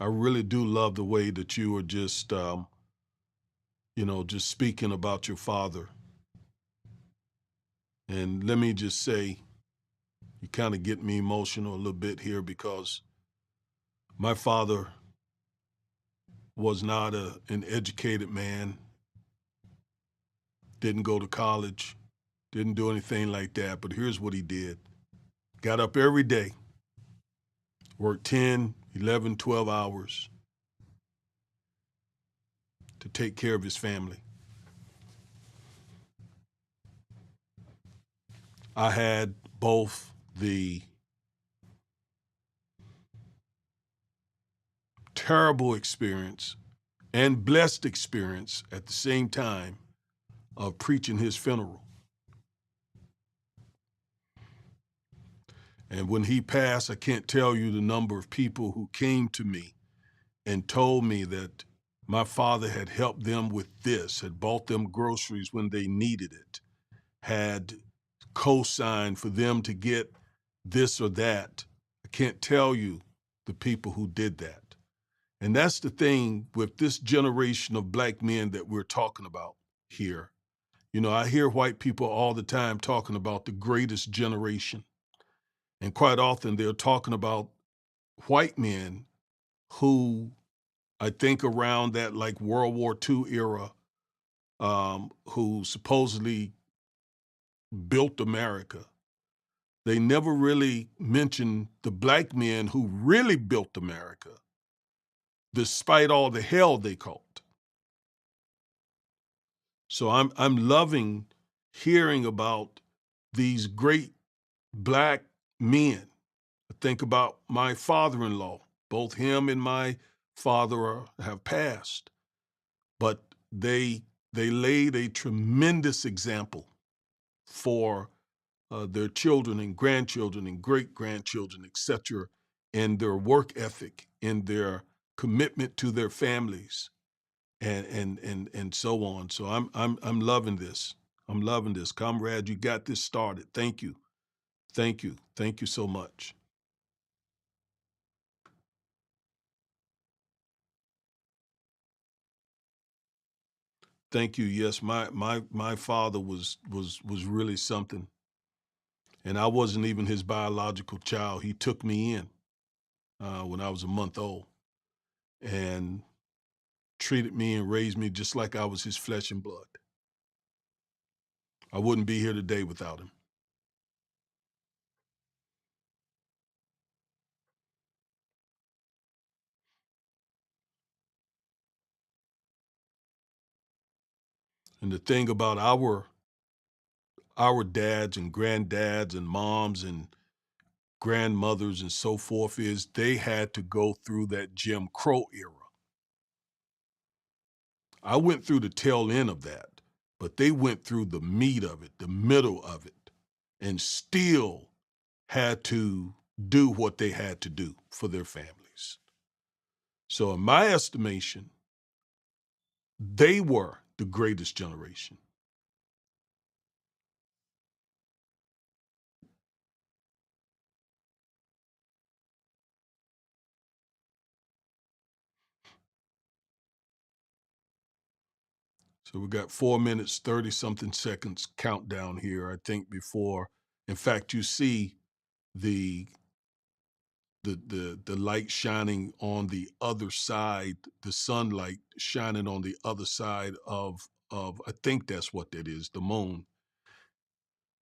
C: I really do love the way that you are just just speaking about your father. And let me just say, you kind of get me emotional a little bit here because my father was not an educated man, didn't go to college, didn't do anything like that. But here's what he did. Got up every day, worked 10, 11, 12 hours to take care of his family. I had both the terrible experience and blessed experience at the same time of preaching his funeral. And when he passed, I can't tell you the number of people who came to me and told me that my father had helped them with this, had bought them groceries when they needed it, had co-signed for them to get this or that. I can't tell you the people who did that. And that's the thing with this generation of black men that we're talking about here. I hear white people all the time talking about the greatest generation. And quite often they're talking about white men who, I think around that like World War II era, who supposedly built America. They never really mentioned the black men who really built America, despite all the hell they caught. So I'm loving hearing about these great black men. I think about my father-in-law. Both him and my father have passed, but they laid a tremendous example for their children and grandchildren and great-grandchildren, etc., in their work ethic, in their commitment to their families, and so on. So I'm loving this. I'm loving this. Comrade, you got this started. Thank you. Thank you. Thank you so much. Thank you. Yes, my father was really something. And I wasn't even his biological child. He took me in when I was a month old and treated me and raised me just like I was his flesh and blood. I wouldn't be here today without him. And the thing about our dads and granddads and moms and grandmothers and so forth is they had to go through that Jim Crow era. I went through the tail end of that, but they went through the meat of it, the middle of it, and still had to do what they had to do for their families. So in my estimation, they were the greatest generation. So we got 4 minutes, 30 something seconds countdown here, I think, before, in fact, you see the light shining on the other side, the sunlight shining on the other side of I think that's what that is, the moon.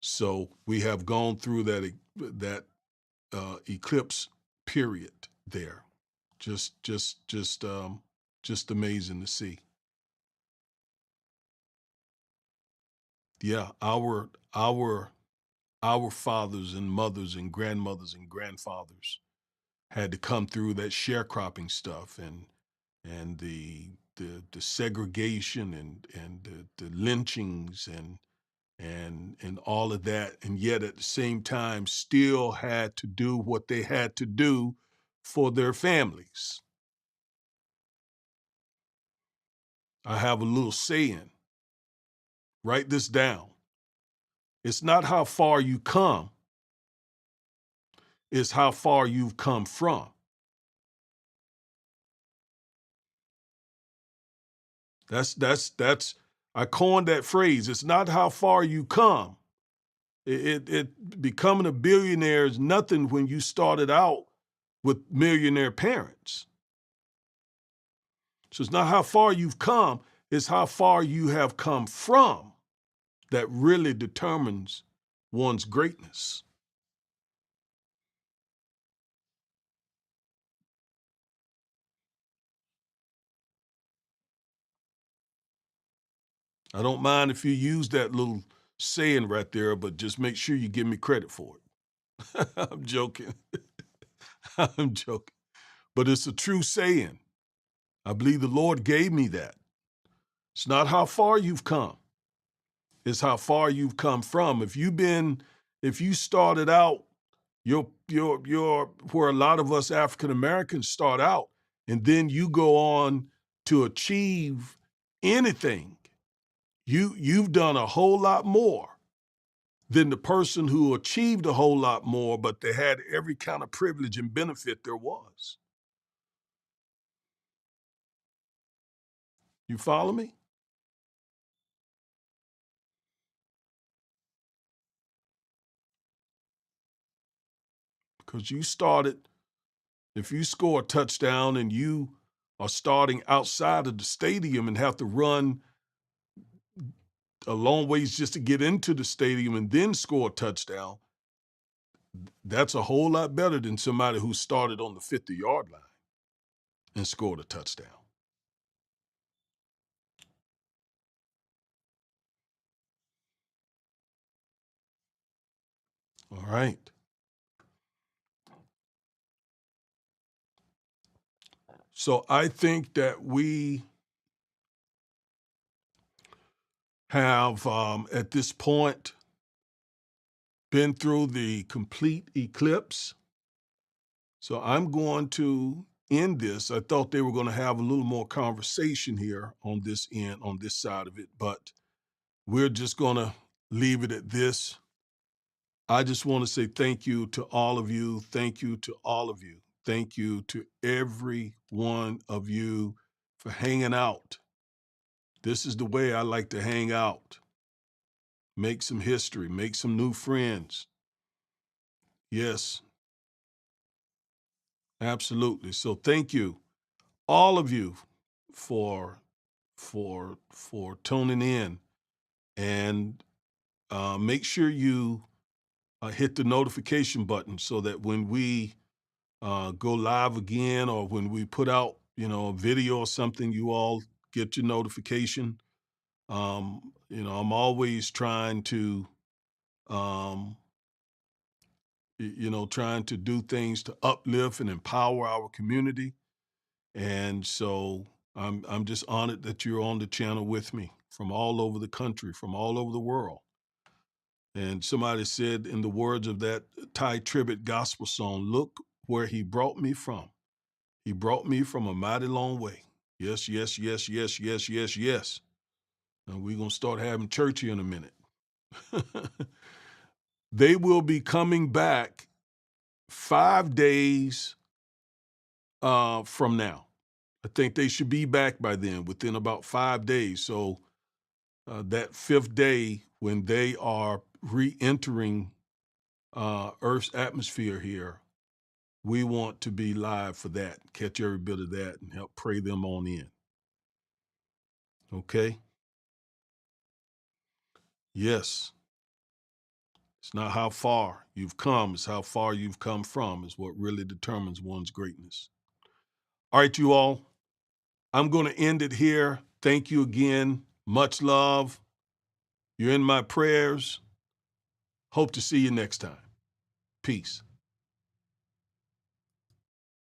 C: So we have gone through that eclipse period there. Just amazing to see. Yeah, our fathers and mothers and grandmothers and grandfathers had to come through that sharecropping stuff and the segregation and the lynchings and all of that, and yet at the same time still had to do what they had to do for their families. I have a little saying. Write this down. It's not how far you come, it's how far you've come from. I coined that phrase. It's not how far you come. It becoming a billionaire is nothing when you started out with millionaire parents. So it's not how far you've come, it's how far you have come from that really determines one's greatness. I don't mind if you use that little saying right there, but just make sure you give me credit for it. I'm joking. I'm joking. But it's a true saying. I believe the Lord gave me that. It's not how far you've come. It's how far you've come from. If you started out your where a lot of us African Americans start out, and then you go on to achieve anything, you've done a whole lot more than the person who achieved a whole lot more, but they had every kind of privilege and benefit there was. You follow me? Because you started, if you score a touchdown and you are starting outside of the stadium and have to run a long ways just to get into the stadium and then score a touchdown, that's a whole lot better than somebody who started on the 50-yard line and scored a touchdown. All right. So I think that we have, at this point, been through the complete eclipse. So I'm going to end this. I thought they were going to have a little more conversation here on this end, on this side of it, but we're just going to leave it at this. I just want to say thank you to all of you. Thank you to all of you. Thank you to every one of you for hanging out. This is the way I like to hang out. Make some history, make some new friends. Yes, absolutely. So thank you, all of you, for tuning in, and make sure you hit the notification button so that when we go live again, or when we put out, a video or something, you all get your notification. I'm always trying to, trying to do things to uplift and empower our community. And so I'm just honored that you're on the channel with me from all over the country, from all over the world. And somebody said, in the words of that Ty Tribbett gospel song, look where he brought me from. He brought me from a mighty long way. Yes, yes, yes, yes, yes, yes, yes. And we're going to start having church here in a minute. They will be coming back 5 days from now. I think they should be back by then, within about 5 days. So that fifth day, when they are re-entering Earth's atmosphere here, we want to be live for that, catch every bit of that, and help pray them on in. Okay? Yes. It's not how far you've come, it's how far you've come from is what really determines one's greatness. All right, you all, I'm going to end it here. Thank you again. Much love. You're in my prayers. Hope to see you next time. Peace.